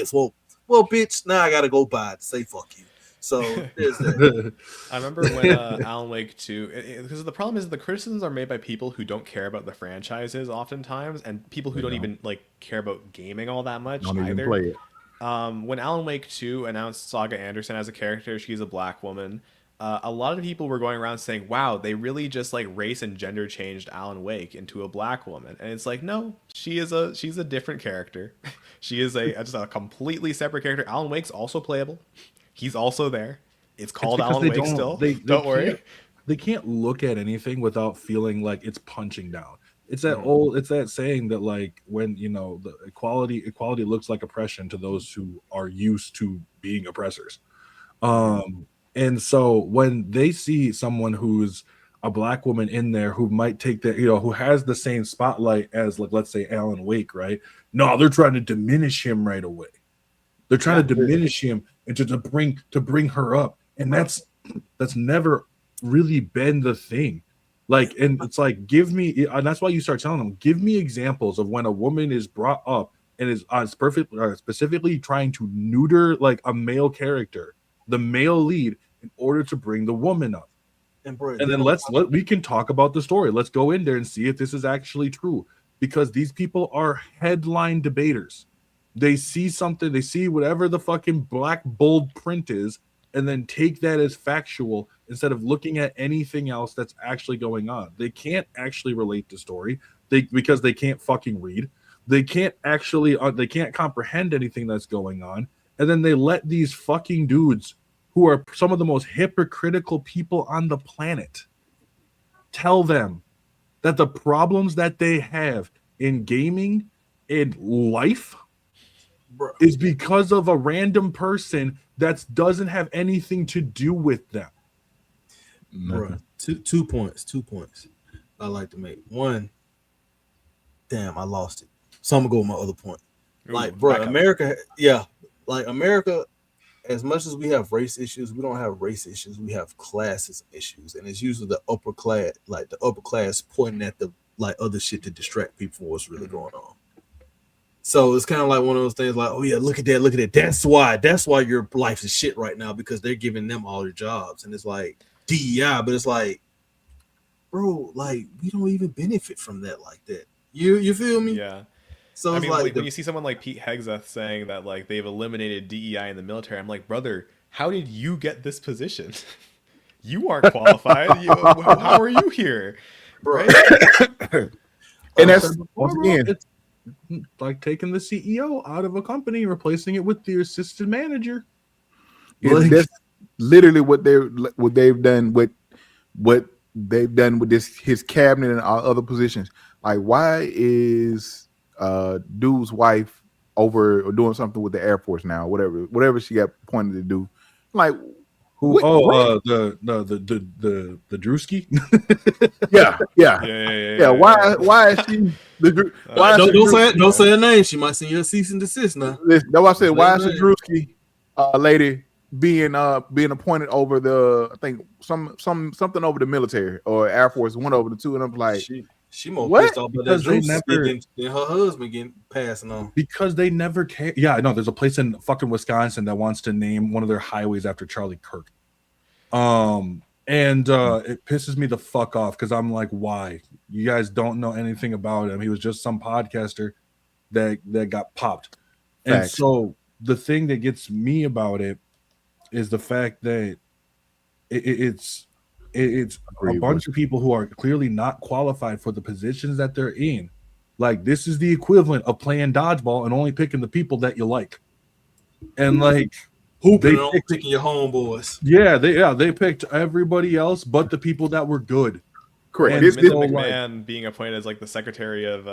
Well, bitch, now I gotta go buy it to say fuck you. So there's that. I remember when Alan Wake 2, because the problem is the criticisms are made by people who don't care about the franchises oftentimes, and people who don't even like care about gaming all that much Don't either. even play it. When Alan Wake 2 announced Saga Anderson as a character, she's a black woman. A lot of people were going around saying, "Wow, they really just like race and gender changed Alan Wake into a black woman." And it's like, no, she's a different character. She is just a completely separate character. Alan Wake's also playable. He's also there. It's called Alan Wake still. Don't worry. They can't look at anything without feeling like it's punching down. It's that saying that like when you know the equality looks like oppression to those who are used to being oppressors. And so when they see someone who's a black woman in there who might take that, who has the same spotlight as like let's say Alan Wake, right? No, they're trying to diminish him right away. They're trying to diminish him and to bring her up, and that's never really been the thing. Like, and it's like, give me, and that's why you start telling them, give me examples of when a woman is brought up and is specifically trying to neuter like a male character, the male lead, in order to bring the woman up. And then we can talk about the story. Let's go in there and see if this is actually true, because these people are headline debaters. They see something, they see whatever the fucking black bold print is, and then take that as factual instead of looking at anything else that's actually going on. They can't actually relate the story because they can't fucking read. They can't actually they can't comprehend anything that's going on. And then they let these fucking dudes who are some of the most hypocritical people on the planet tell them that the problems that they have in gaming, in life, is because of a random person that doesn't have anything to do with them. Bro, two points I like to make. One, damn, I lost it. So I'm gonna go with my other point. Like, bro, America, America, as much as we have race issues, we don't have race issues. We have classes issues, and it's usually the upper class pointing at the like other shit to distract people from what's really going on. So it's kind of like one of those things like, oh yeah, look at that. That's why your life is shit right now, because they're giving them all their jobs. And it's like DEI, but it's like, bro, like we don't even benefit from that like that. You feel me? Yeah. So I it's mean, like when you see someone like Pete Hegseth saying that like they've eliminated DEI in the military, I'm like, brother, how did you get this position? You aren't qualified. How are you here? Bro. Right? And that's once again, it's like taking the CEO out of a company and replacing it with the assistant manager. that's literally what they've done with his cabinet and all other positions. Like, why is dude's wife over or doing something with the Air Force now? Whatever she got appointed to do. Like, Who? Wait, Oh, the Drewski. Yeah, yeah, yeah. Why is she why is Don't say her name. She might send you a cease and desist now. Listen, that's why I said Don't say why her is the name. Drewski lady being appointed over the I think something over the military or Air Force, one over the two, and I'm like, She more what? pissed off about that Because they Drew never- than her husband getting passing on. Because they never care. Yeah, no, there's a place in fucking Wisconsin that wants to name one of their highways after Charlie Kirk. And it pisses me the fuck off because I'm like, why? You guys don't know anything about him. He was just some podcaster that got popped. And Facts. so the thing that gets me about it is the fact that it's a bunch of people who are clearly not qualified for the positions that they're in. Like, this is the equivalent of playing dodgeball and only picking the people that you like. And like Hooping they and only picking your homeboys. they picked everybody else but the people that were good. Correct. And Vince this- McMahon being appointed as like the secretary of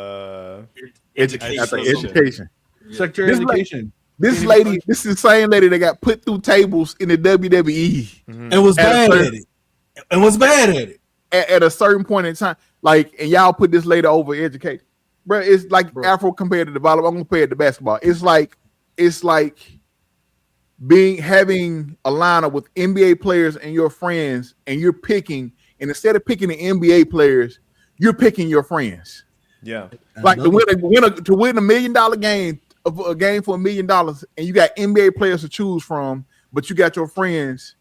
Education. Secretary of Education. This lady, this is the same lady that got put through tables in the WWE And was bad at it. And was bad at it. at a certain point in time. Like, and y'all put this lady over education, bro. It's like Afro compared to the volleyball. I'm gonna compare it to basketball. It's like having a lineup with NBA players and your friends, and you're picking, and instead of picking the NBA players, you're picking your friends. Yeah. Like to win $1 million game, a game for $1 million, and you got NBA players to choose from, but you got your friends.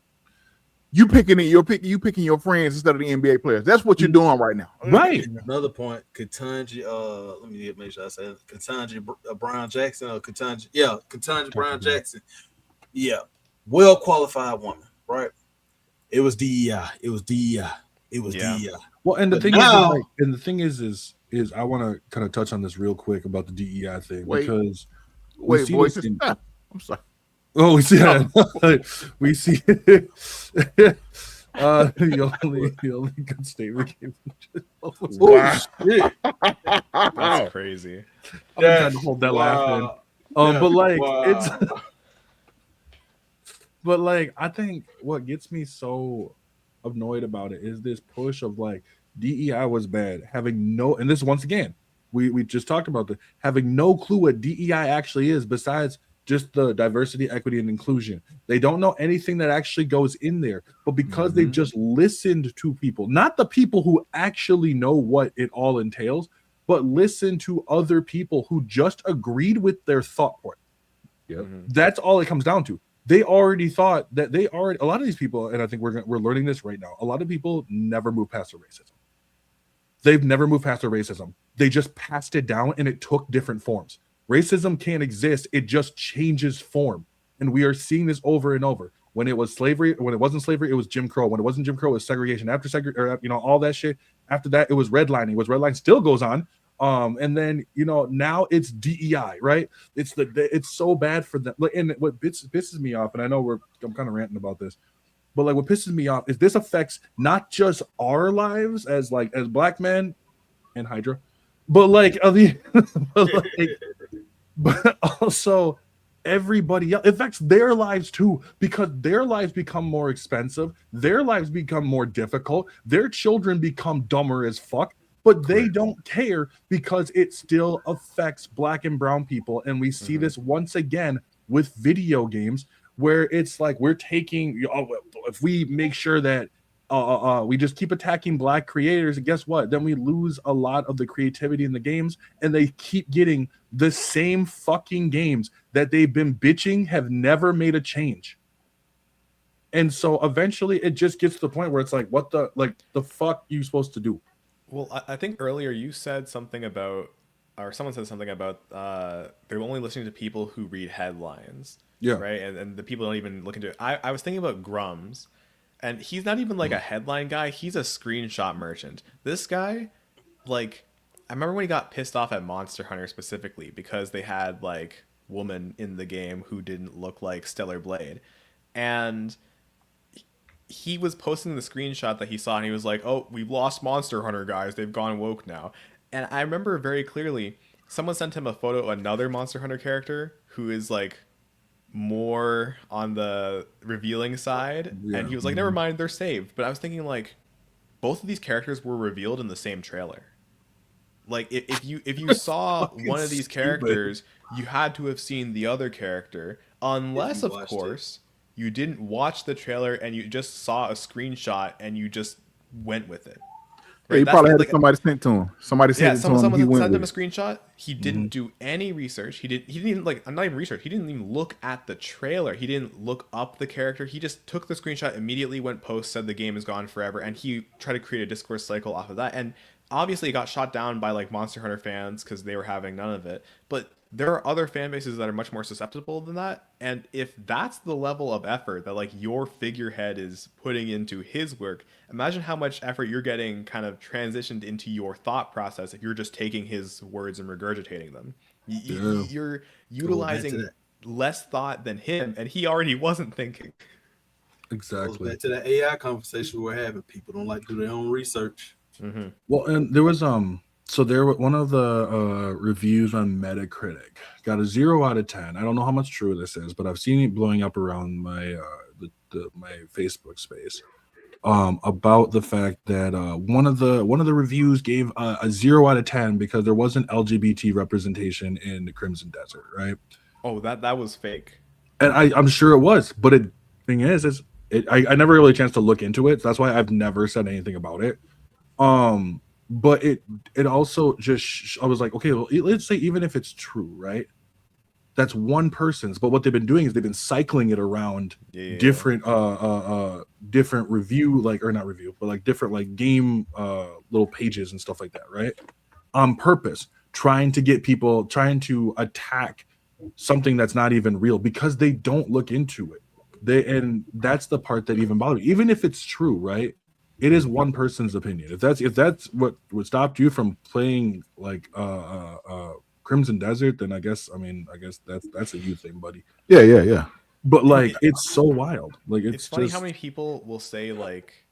You picking your friends instead of the NBA players. That's what you're doing right now. Right. Another point, Ketanji, let me make sure I say it. Ketanji Brown Jackson or Ketanji, Ketanji Brown Jackson. Yeah. Well qualified woman, right? It was DEI. It was DEI. It was DEI. Well, and the But thing now- is I want to kind of touch on this real quick about the DEI thing because Wait, see boys, this in- I'm sorry. oh, we see we see the only good statement came from Oh, shit. That's crazy. I'm trying to hold that laugh in. But like it's but like I think what gets me so annoyed about it is this push of like DEI was bad, having no, and this once again, we just talked about the having no clue what DEI actually is besides just the diversity, equity, and inclusion. They don't know anything that actually goes in there, but because they've just listened to people, not the people who actually know what it all entails, but listen to other people who just agreed with their thought point. That's all it comes down to. They already thought that a lot of these people, and I think we're learning this right now. A lot of people never move past their racism. They've never moved past their racism. They just passed it down and it took different forms. Racism can't exist. It just changes form. And we are seeing this over and over. When it was slavery, when it wasn't slavery, it was Jim Crow. When it wasn't Jim Crow, it was segregation. After segregation, all that shit. After that, it was redlining. Which redlining still goes on. And then now it's DEI, right? It's so bad for them. And what pisses me off, and I know I'm kind of ranting about this, but like what pisses me off is this affects not just our lives as black men and Hydra, but but also everybody else. It affects their lives too, because their lives become more expensive, their lives become more difficult, their children become dumber as fuck. But they don't care because it still affects black and brown people. And we see this once again with video games where it's like we're taking, if we make sure that we just keep attacking black creators, and guess what? Then we lose a lot of the creativity in the games, and they keep getting the same fucking games that they've been bitching have never made a change. And so eventually it just gets to the point where it's like, what the fuck are you supposed to do? Well, I think earlier you said something about, or someone said something about they're only listening to people who read headlines. Yeah. Right. And the people don't even look into it. I was thinking about Grums, and he's not even like a headline guy. He's a screenshot merchant. This guy, like, I remember when he got pissed off at Monster Hunter specifically because they had like woman in the game who didn't look like Stellar Blade. And he was posting the screenshot that he saw, and he was like, "Oh, we've lost Monster Hunter, guys. They've gone woke now." And I remember very clearly someone sent him a photo of another Monster Hunter character who is like more on the revealing side, and he was like, "Never mind, they're saved." But I was thinking like, both of these characters were revealed in the same trailer. Like if you saw one of these characters, you had to have seen the other character, unless of course you didn't watch the trailer and you just saw a screenshot and you just went with it. Yeah, he probably had somebody sent to him. Somebody sent it to him. Someone He went sent him a with it. screenshot. He didn't do any research. He didn't even like not even research. He didn't even look at the trailer. He didn't look up the character. He just took the screenshot, immediately went post, said the game is gone forever, and he tried to create a discourse cycle off of that. And obviously it got shot down by like Monster Hunter fans because they were having none of it. But there are other fan bases that are much more susceptible than that. And if that's the level of effort that like your figurehead is putting into his work, imagine how much effort you're getting kind of transitioned into your thought process if you're just taking his words and regurgitating them. You're utilizing less thought than him, and he already wasn't thinking. Goes back to that AI conversation we're having. People don't like to do their own research. Mm-hmm. Well, and there was so there one of the reviews on Metacritic got a 0 out of 10. I don't know how much true this is, but I've seen it blowing up around my my Facebook space about the fact that one of the reviews gave a 0 out of 10 because there wasn't LGBT representation in the Crimson Desert, right? Oh, that was fake. And I'm sure it was, but the thing is I never really had a chance to look into it. So that's why I've never said anything about it. But it also just I was like, okay, well, let's say even if it's true, right? That's one person's, but what they've been doing is they've been cycling it around different different review, like, or not review, but like different like game little pages and stuff like that, right? On purpose, trying to attack something that's not even real because they don't look into it. And that's the part that even bothers me. Even if it's true, right? It is one person's opinion. If that's what stopped you from playing like Crimson Desert, then I guess that's a you thing, buddy. Yeah. But like, it's so wild. Like, it's funny how many people will say like,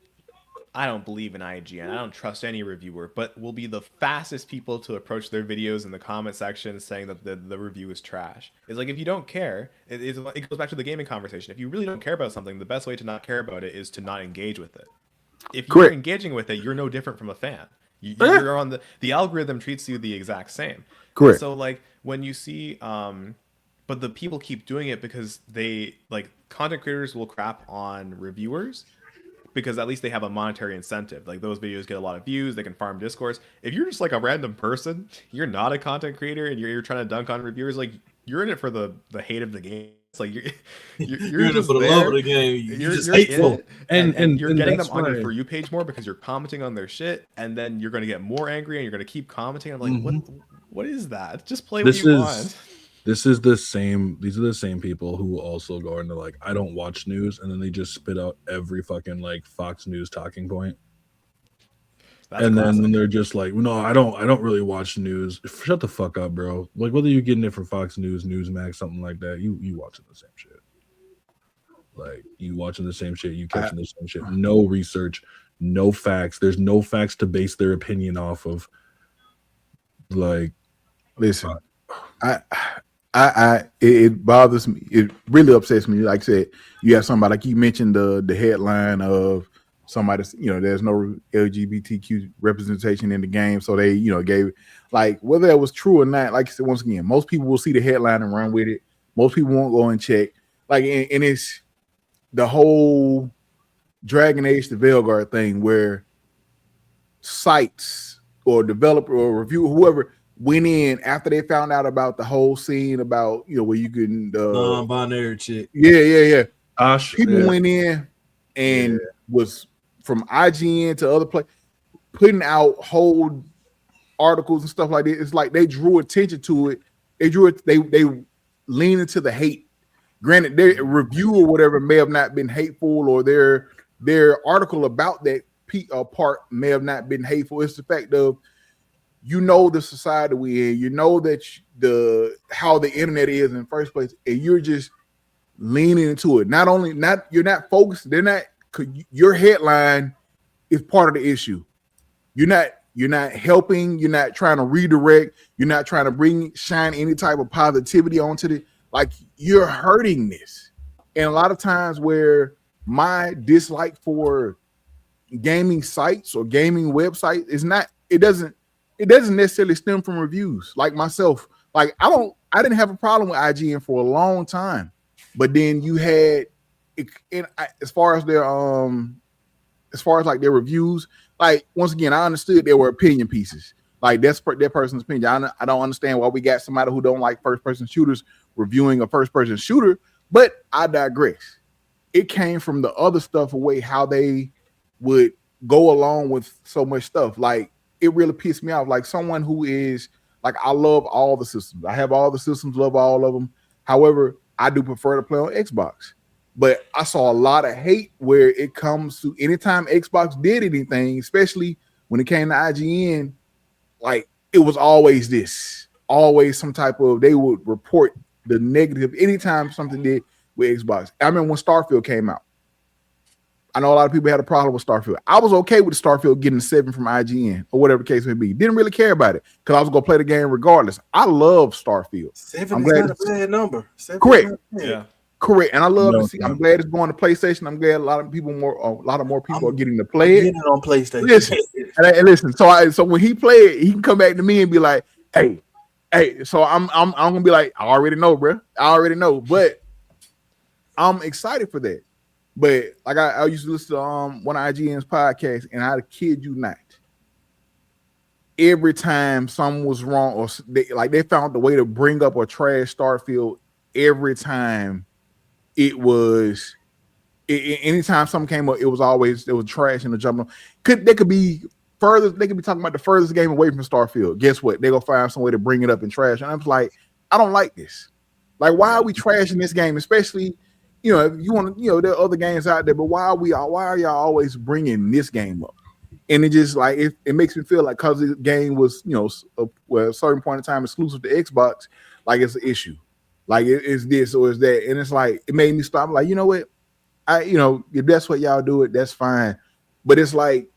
I don't believe in IGN, I don't trust any reviewer, but will be the fastest people to approach their videos in the comment section saying that the review is trash. It's like, if you don't care, it goes back to the gaming conversation. If you really don't care about something, the best way to not care about it is to not engage with it. If you're engaging with it, you're no different from a fan. You're on the algorithm treats you the exact same. Correct. And so like when you see, but the people keep doing it because they like content creators will crap on reviewers because at least they have a monetary incentive. Like those videos get a lot of views, they can farm discourse. If you're just like a random person, you're not a content creator and you're trying to dunk on reviewers, like you're in it for the hate of the game. It's like you're in it for the love of the game. You're just hateful, and you're getting them on your For You page more because you're commenting on their shit, and then you're going to get more angry and you're going to keep commenting. I'm like, what is that? Just play what you want. These are the same people who also go into like, I don't watch news, and then they just spit out every fucking like Fox News talking point. That's and classic. Then they're just like, no, I don't really watch news. Shut the fuck up, bro. Like, whether you're getting it from Fox News, Newsmax, something like that, you watching the same shit. Like, you watching the same shit, you catching the same shit. No research, no facts. There's no facts to base their opinion off of. Like, listen, it bothers me. It really upsets me. Like I said, you have somebody like you mentioned the headline of somebody, there's no LGBTQ representation in the game, so they, gave, like, whether that was true or not. Like I said, once again, most people will see the headline and run with it. Most people won't go and check. Like, and it's the whole Dragon Age to Veilguard thing where sites or developer or reviewer, whoever went in after they found out about the whole scene about, where you can non-binary shit. Yeah. People went in and was from IGN to other places putting out whole articles and stuff like that. It's like they drew attention to it. They lean into the hate. Granted, their review or whatever may have not been hateful, or their article about that part may have not been hateful. It's the fact of, the society we in, that how the internet is in the first place, and you're just leaning into it. You're not focused. Your headline is part of the issue. You're not helping. You're not trying to redirect. You're not trying to shine any type of positivity onto Like you're hurting this. And a lot of times where my dislike for gaming sites or gaming websites is not, it doesn't necessarily stem from reviews. Like myself, like I didn't have a problem with IGN for a long time, but then you had as far as like their reviews, like once again, I understood there were opinion pieces. Like that's their person's opinion. I don't understand why we got somebody who don't like first person shooters reviewing a first person shooter, but I digress. It came from the other stuff away, how they would go along with so much stuff. Like it really pissed me off. Like someone who is like, I love all the systems. I have all the systems, love all of them. However, I do prefer to play on Xbox. But I saw a lot of hate where it comes to anytime Xbox did anything, especially when it came to IGN, like it was always some type of, they would report the negative anytime something did with Xbox. I remember when Starfield came out. I know a lot of people had a problem with Starfield. I was okay with Starfield getting a 7 from IGN or whatever the case may be. Didn't really care about it because I was going to play the game regardless. I love Starfield. 7 is not a bad number. 7 correct. Yeah. Correct. And I love to see. I'm glad it's going to PlayStation. I'm glad a lot of more people are getting to play it. Getting it on PlayStation. Listen. So when he play it, he can come back to me and be like, hey. So I'm gonna be like, I already know, bro. I already know, but I'm excited for that. But like I used to listen to one of IGN's podcasts, and I kid you not, every time something was wrong or they found the way to bring up or trash Starfield, every time anytime something came up, it was trash in the jump. They could be talking about the furthest game away from Starfield. Guess what? They're gonna find some way to bring it up and trash. And I'm like, I don't like this. Like, why are we trashing this game? Especially, if you want to, there are other games out there, but why are y'all always bringing this game up? And it just like it makes me feel like because the game was, a certain point in time exclusive to Xbox, like it's an issue. Like it's this or it's that. And it's like it made me stop. I'm like, you know what? If that's what y'all do it, that's fine. But it's like,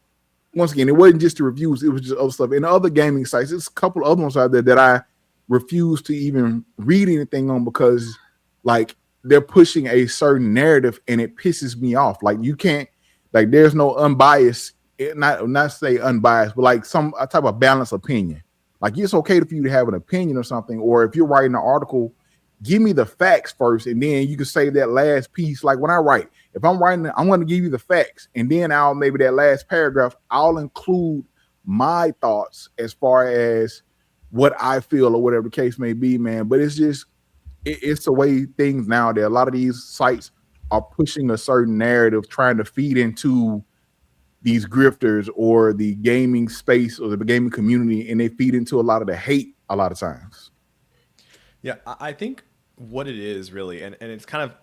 once again, it wasn't just the reviews, it was just other stuff. And the other gaming sites, there's a couple of other ones out there that I refuse to even read anything on because like they're pushing a certain narrative and it pisses me off. Like you can't, like there's no unbiased, not say unbiased, but like some type of balanced opinion. Like it's okay for you to have an opinion or something, or if you're writing an article, give me the facts first, and then you can say that last piece. Like when I write, if I'm writing, I'm going to give you the facts, and then maybe that last paragraph, I'll include my thoughts as far as what I feel or whatever the case may be, man. But it's just, it's the way things nowadays. A lot of these sites are pushing a certain narrative, trying to feed into these grifters or the gaming space or the gaming community, and they feed into a lot of the hate a lot of times. Yeah, I think what it is really, and it's kind of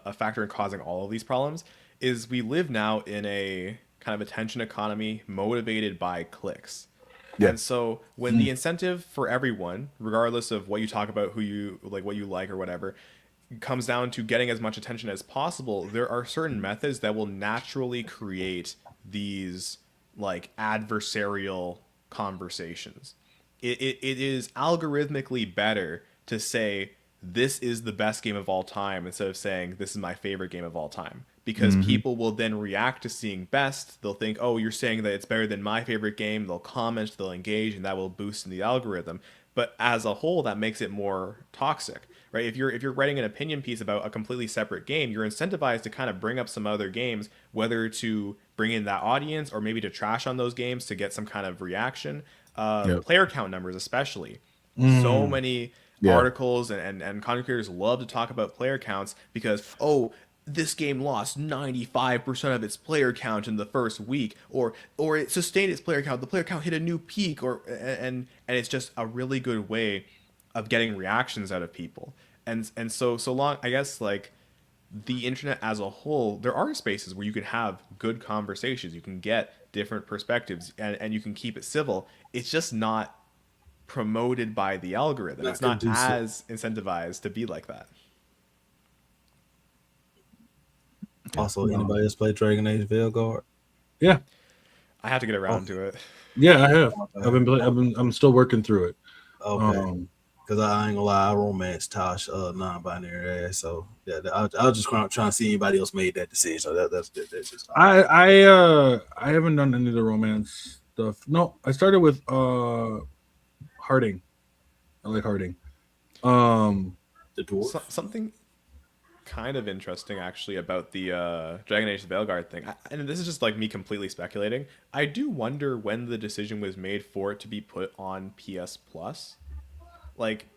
a factor in causing all of these problems, is we live now in a kind of attention economy motivated by clicks. Yeah. And so when the incentive for everyone, regardless of what you talk about, who you like, what you like or whatever, comes down to getting as much attention as possible, there are certain methods that will naturally create these like adversarial conversations. It is algorithmically better to say this is the best game of all time instead of saying this is my favorite game of all time, because people will then react to seeing best. They'll think, oh, you're saying that it's better than my favorite game. They'll comment, they'll engage, and that will boost in the algorithm. But as a whole, that makes it more toxic, right? If you're writing an opinion piece about a completely separate game, you're incentivized to kind of bring up some other games, whether to bring in that audience or maybe to trash on those games to get some kind of reaction. Player count numbers, especially. So many articles and content creators love to talk about player counts because, oh, this game lost 95% of its player count in the first week, or it sustained its player count. The player count hit a new peak, and it's just a really good way of getting reactions out of people. And so long, I guess, like the internet as a whole, there are spaces where you can have good conversations. You can get different perspectives, and you can keep it civil. It's just not promoted by the algorithm. It's not as incentivized to be like that. Also, anybody else play Dragon Age Veilguard? Yeah, I have to get around to it. Yeah, I have. I'm still working through it. Okay. Because I ain't gonna lie, I romance Tosh non-binary ass. So yeah, I was just trying to see anybody else made that decision. So that's just I haven't done any of the romance stuff. No, I started with Harding. I like Harding. the dwarf. Something kind of interesting actually about the Dragon Age the Veilguard thing, and this is just like me completely speculating. I do wonder when the decision was made for it to be put on PS Plus, like,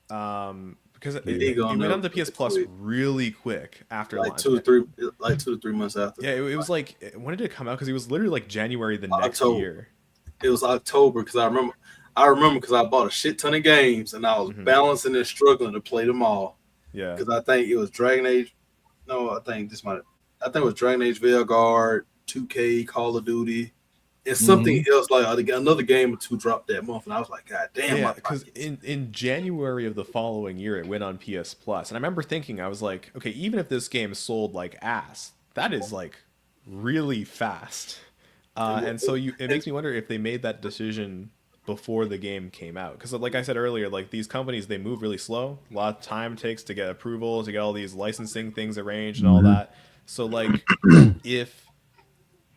because it went on to PS Plus really quick after like launch. 2 to 3 months after. Yeah, it was like, when did it come out? Because it was literally like January the next October. year. It was October because I remember because I bought a shit ton of games and I was balancing and struggling to play them all. Yeah, because I think it was Dragon Age. No, I think it was Dragon Age Veilguard, 2K, Call of Duty, and something else like another game or two dropped that month, and I was like, God damn! Yeah, because in January of the following year, it went on PS Plus, and I remember thinking, I was like, okay, even if this game sold like ass, that is like really fast, and so it makes me wonder if they made that decision before the game came out, because like I said earlier, like these companies, they move really slow. A lot of time it takes to get approval, to get all these licensing things arranged and all that. So like if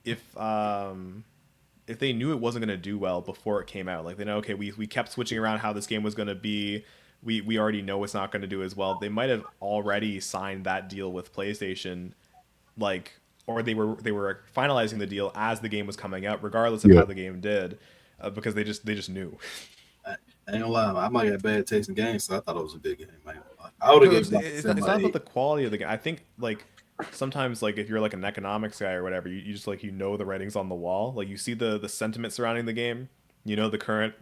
they knew it wasn't going to do well before it came out, like they know, okay, we kept switching around how this game was going to be, we already know it's not going to do as well, they might have already signed that deal with PlayStation, like, or they were finalizing the deal as the game was coming out, regardless of how the game did. Because they just knew. I ain't gonna lie, I might get bad taste in games, so I thought it was a big game, man. I would have given it's not about the quality of the game. I think like sometimes, like if you're like an economics guy or whatever, you just like, the writings on the wall. Like you see the sentiment surrounding the game, the current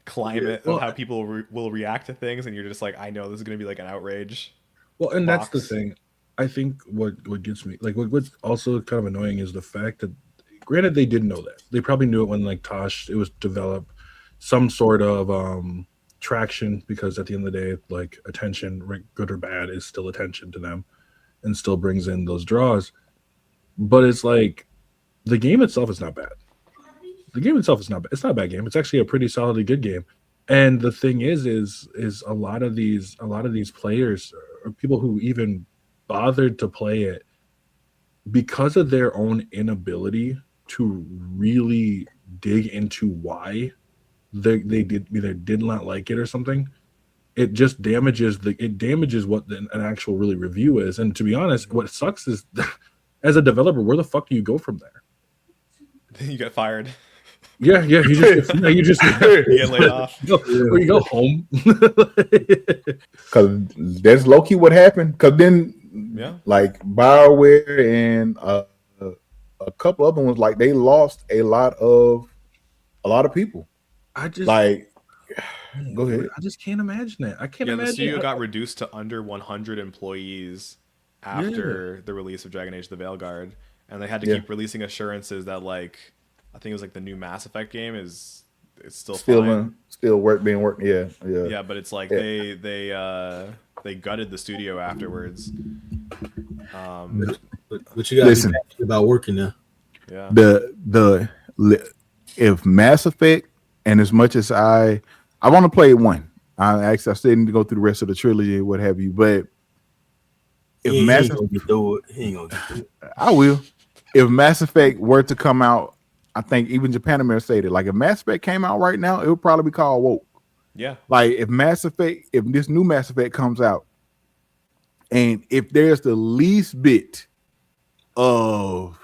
climate of how people will react to things, and you're just like, I know this is gonna be like an outrage. Well, and that's the thing. I think what gets me, like what's also kind of annoying is the fact that, granted, they didn't know that. They probably knew it when like Tosh, it was developed some sort of traction, because at the end of the day, like attention, good or bad, is still attention to them and still brings in those draws. But it's like the game itself is not bad. The game itself is not bad. It's not a bad game. It's actually a pretty solidly good game. And the thing is a lot of these players or people who even bothered to play it, because of their own inability to really dig into why they did not like it or something, it just damages what an actual really review is. And to be honest, what sucks is as a developer, where the fuck do you go from there? You get fired. Yeah, you just You get laid off. Or you go home. Because that's low key what happened. Because then, like BioWare and a couple other ones, like they lost a lot of people. I just like, go ahead. I just can't imagine it. I can't imagine. The studio got reduced to under 100 employees after the release of Dragon Age: The Veilguard, and they had to keep releasing assurances that, like, I think it was like the new Mass Effect game it's still fine. being worked. Yeah. But it's like they gutted the studio afterwards. But you gotta be passionate about working there. Yeah. If Mass Effect, and as much as I want to play one, I still need to go through the rest of the trilogy, what have you. But if Mass Effect, he ain't gonna get through it. I will. If Mass Effect were to come out, I think even Japan America stated, like, if Mass Effect came out right now, it would probably be called woke. Yeah. Like if this new Mass Effect comes out, and if there's the least bit of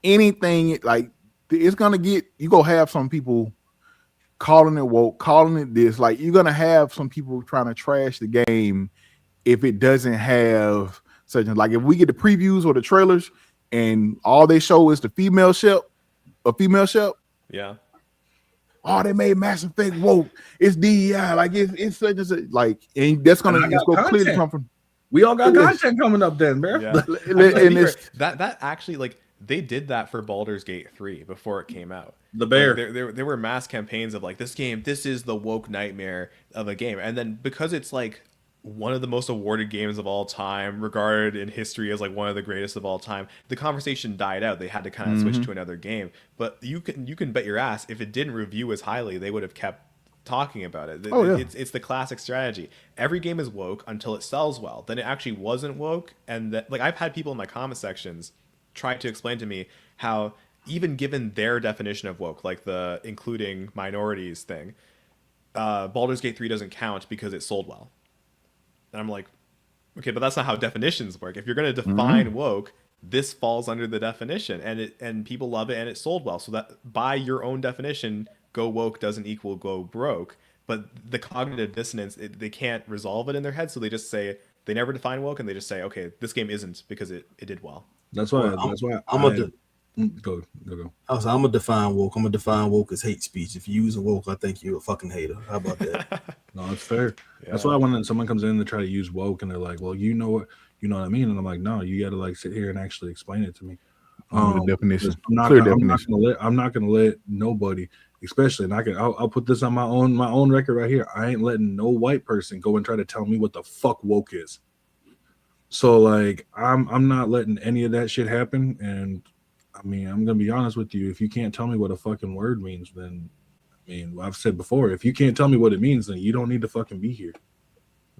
anything, like, it's gonna get, you gonna have some people calling it woke, calling it this. Like, you're gonna have some people trying to trash the game if it doesn't have certain, like, if we get the previews or the trailers and all they show is a female ship. Yeah. Oh, they made Mass Effect woke. It's DEI. Like, it's such as a, like, and that's gonna clearly come from. We all got content coming up then, man. Yeah. And that actually, like, they did that for Baldur's Gate 3 before it came out. The bear. Like, there were mass campaigns of like, this is the woke nightmare of a game. And then because it's like one of the most awarded games of all time, regarded in history as like one of the greatest of all time, the conversation died out. They had to kind of switch to another game. But you can bet your ass, if it didn't review as highly, they would have kept talking about it. Oh, yeah. It's the classic strategy. Every game is woke until it sells well. Then it actually wasn't woke, and that, like, I've had people in my comment sections try to explain to me how even given their definition of woke, like the including minorities thing, Baldur's Gate 3 doesn't count because it sold well. And I'm like, okay, but that's not how definitions work. If you're going to define woke, this falls under the definition, and people love it, and it sold well. So that by your own definition, go woke doesn't equal go broke. But the cognitive dissonance, they can't resolve it in their head, so they just say they never define woke, and they just say, okay, this game isn't because it did well. That's why. Go. I'm gonna define woke. I'm gonna define woke as hate speech. If you use a woke, I think you're a fucking hater. How about that? No, it's fair. Yeah. That's why when someone comes in to try to use woke and they're like, "Well, you know what I mean," and I'm like, "No, you got to like sit here and actually explain it to me." The definition. I'm not gonna let nobody, especially, and I'll put this on my own record right here. I ain't letting no white person go and try to tell me what the fuck woke is. So like, I'm not letting any of that shit happen. And I mean, I'm gonna be honest with you. If you can't tell me what a fucking word means, then I mean, I've said before, if you can't tell me what it means, then you don't need to fucking be here.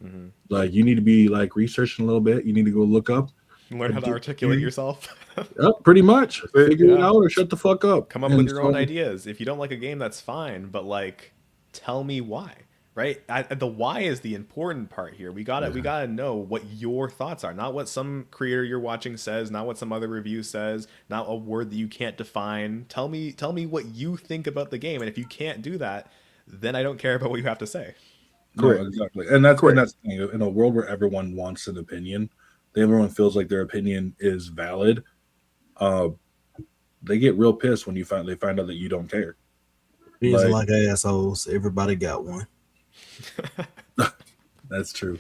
Mm-hmm. Like, you need to be like researching a little bit. You need to go look up. Learn how to articulate yourself. Yep, pretty much. Figure it out or shut the fuck up. Come up with your own ideas. If you don't like a game, that's fine. But like, tell me why. Right? The why is the important part here. We gotta know what your thoughts are, not what some creator you're watching says, not what some other review says, not a word that you can't define. Tell me what you think about the game, and if you can't do that, then I don't care about what you have to say. Correct. No, exactly. And that's the thing. In a world where everyone wants an opinion, everyone feels like their opinion is valid. They get real pissed when they find out that you don't care. These like assholes. Everybody got one. That's true.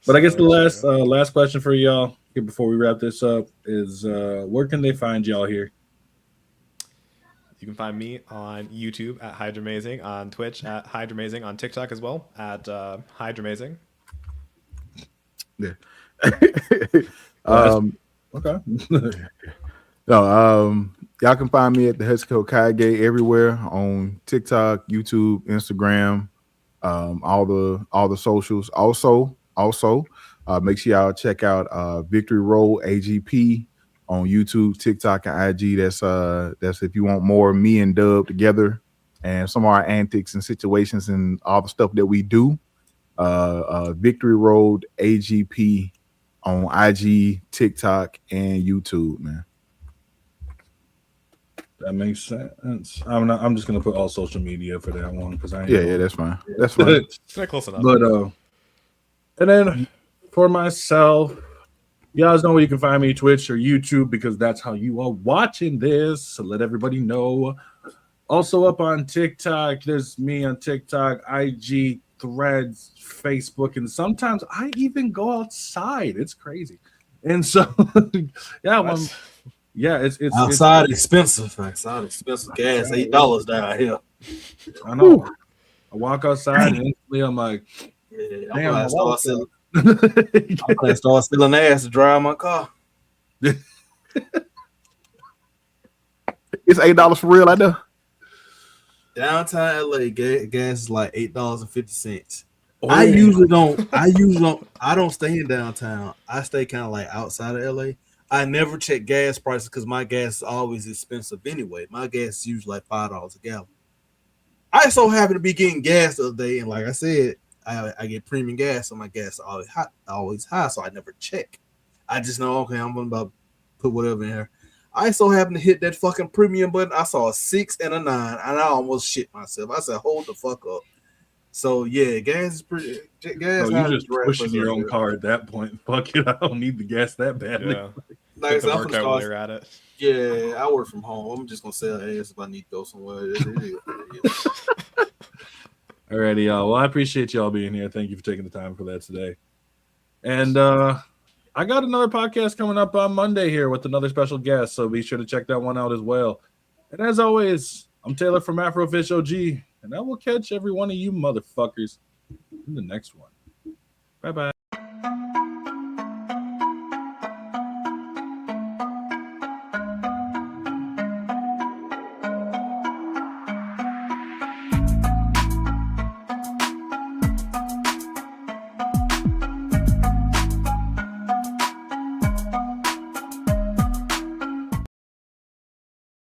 But I guess the last question for y'all here before we wrap this up is where can they find y'all here? You can find me on YouTube at Hydramazing, on Twitch at Hydramazing, on TikTok as well at Hydramazing. Yeah. Okay. No, y'all can find me at the Husky Hokage everywhere on TikTok, YouTube, Instagram, all the socials. Also, make sure y'all check out Victory Road AGP on YouTube, TikTok, and IG. That's if you want more of me and Dub together and some of our antics and situations and all the stuff that we do. Victory Road AGP on IG, TikTok, and YouTube, man. That makes sense. I'm just gonna put all social media for that one because that's fine. That's fine. Close enough. But and then for myself, you guys know where you can find me, Twitch or YouTube, because that's how you are watching this. So let everybody know. Also up on TikTok, there's me on TikTok, IG, Threads, Facebook, and sometimes I even go outside. It's crazy. And so it's outside expensive. Outside expensive gas, $8 down here. I know. I walk outside and instantly I'm like, damn, I'm gonna start stealing ass to drive my car. It's $8 for real, I know. Downtown LA gas is like $8.50. I usually don't stay in downtown. I stay kind of like outside of LA. I never check gas prices because my gas is always expensive anyway. My gas is usually like $5 a gallon. I so happen to be getting gas the other day, and like I said, I get premium gas, so my gas is always high, so I never check. I just know, okay, I'm gonna put whatever in here. I so happen to hit that fucking premium button. I saw a 6 and a 9, and I almost shit myself. I said, hold the fuck up. So yeah, gas is pretty. Gas. No, you just pushing your own car at that point. Fuck it, I don't need the gas that badly. Yeah. Like I said, I'm work out while you're at it. Yeah, I work from home. I'm just gonna sell ass if I need to go somewhere. Alrighty, y'all. Well, I appreciate y'all being here. Thank you for taking the time for that today. And I got another podcast coming up on Monday here with another special guest, so be sure to check that one out as well. And as always, I'm Taylor from AfroFish OG, and I will catch every one of you motherfuckers in the next one. Bye-bye.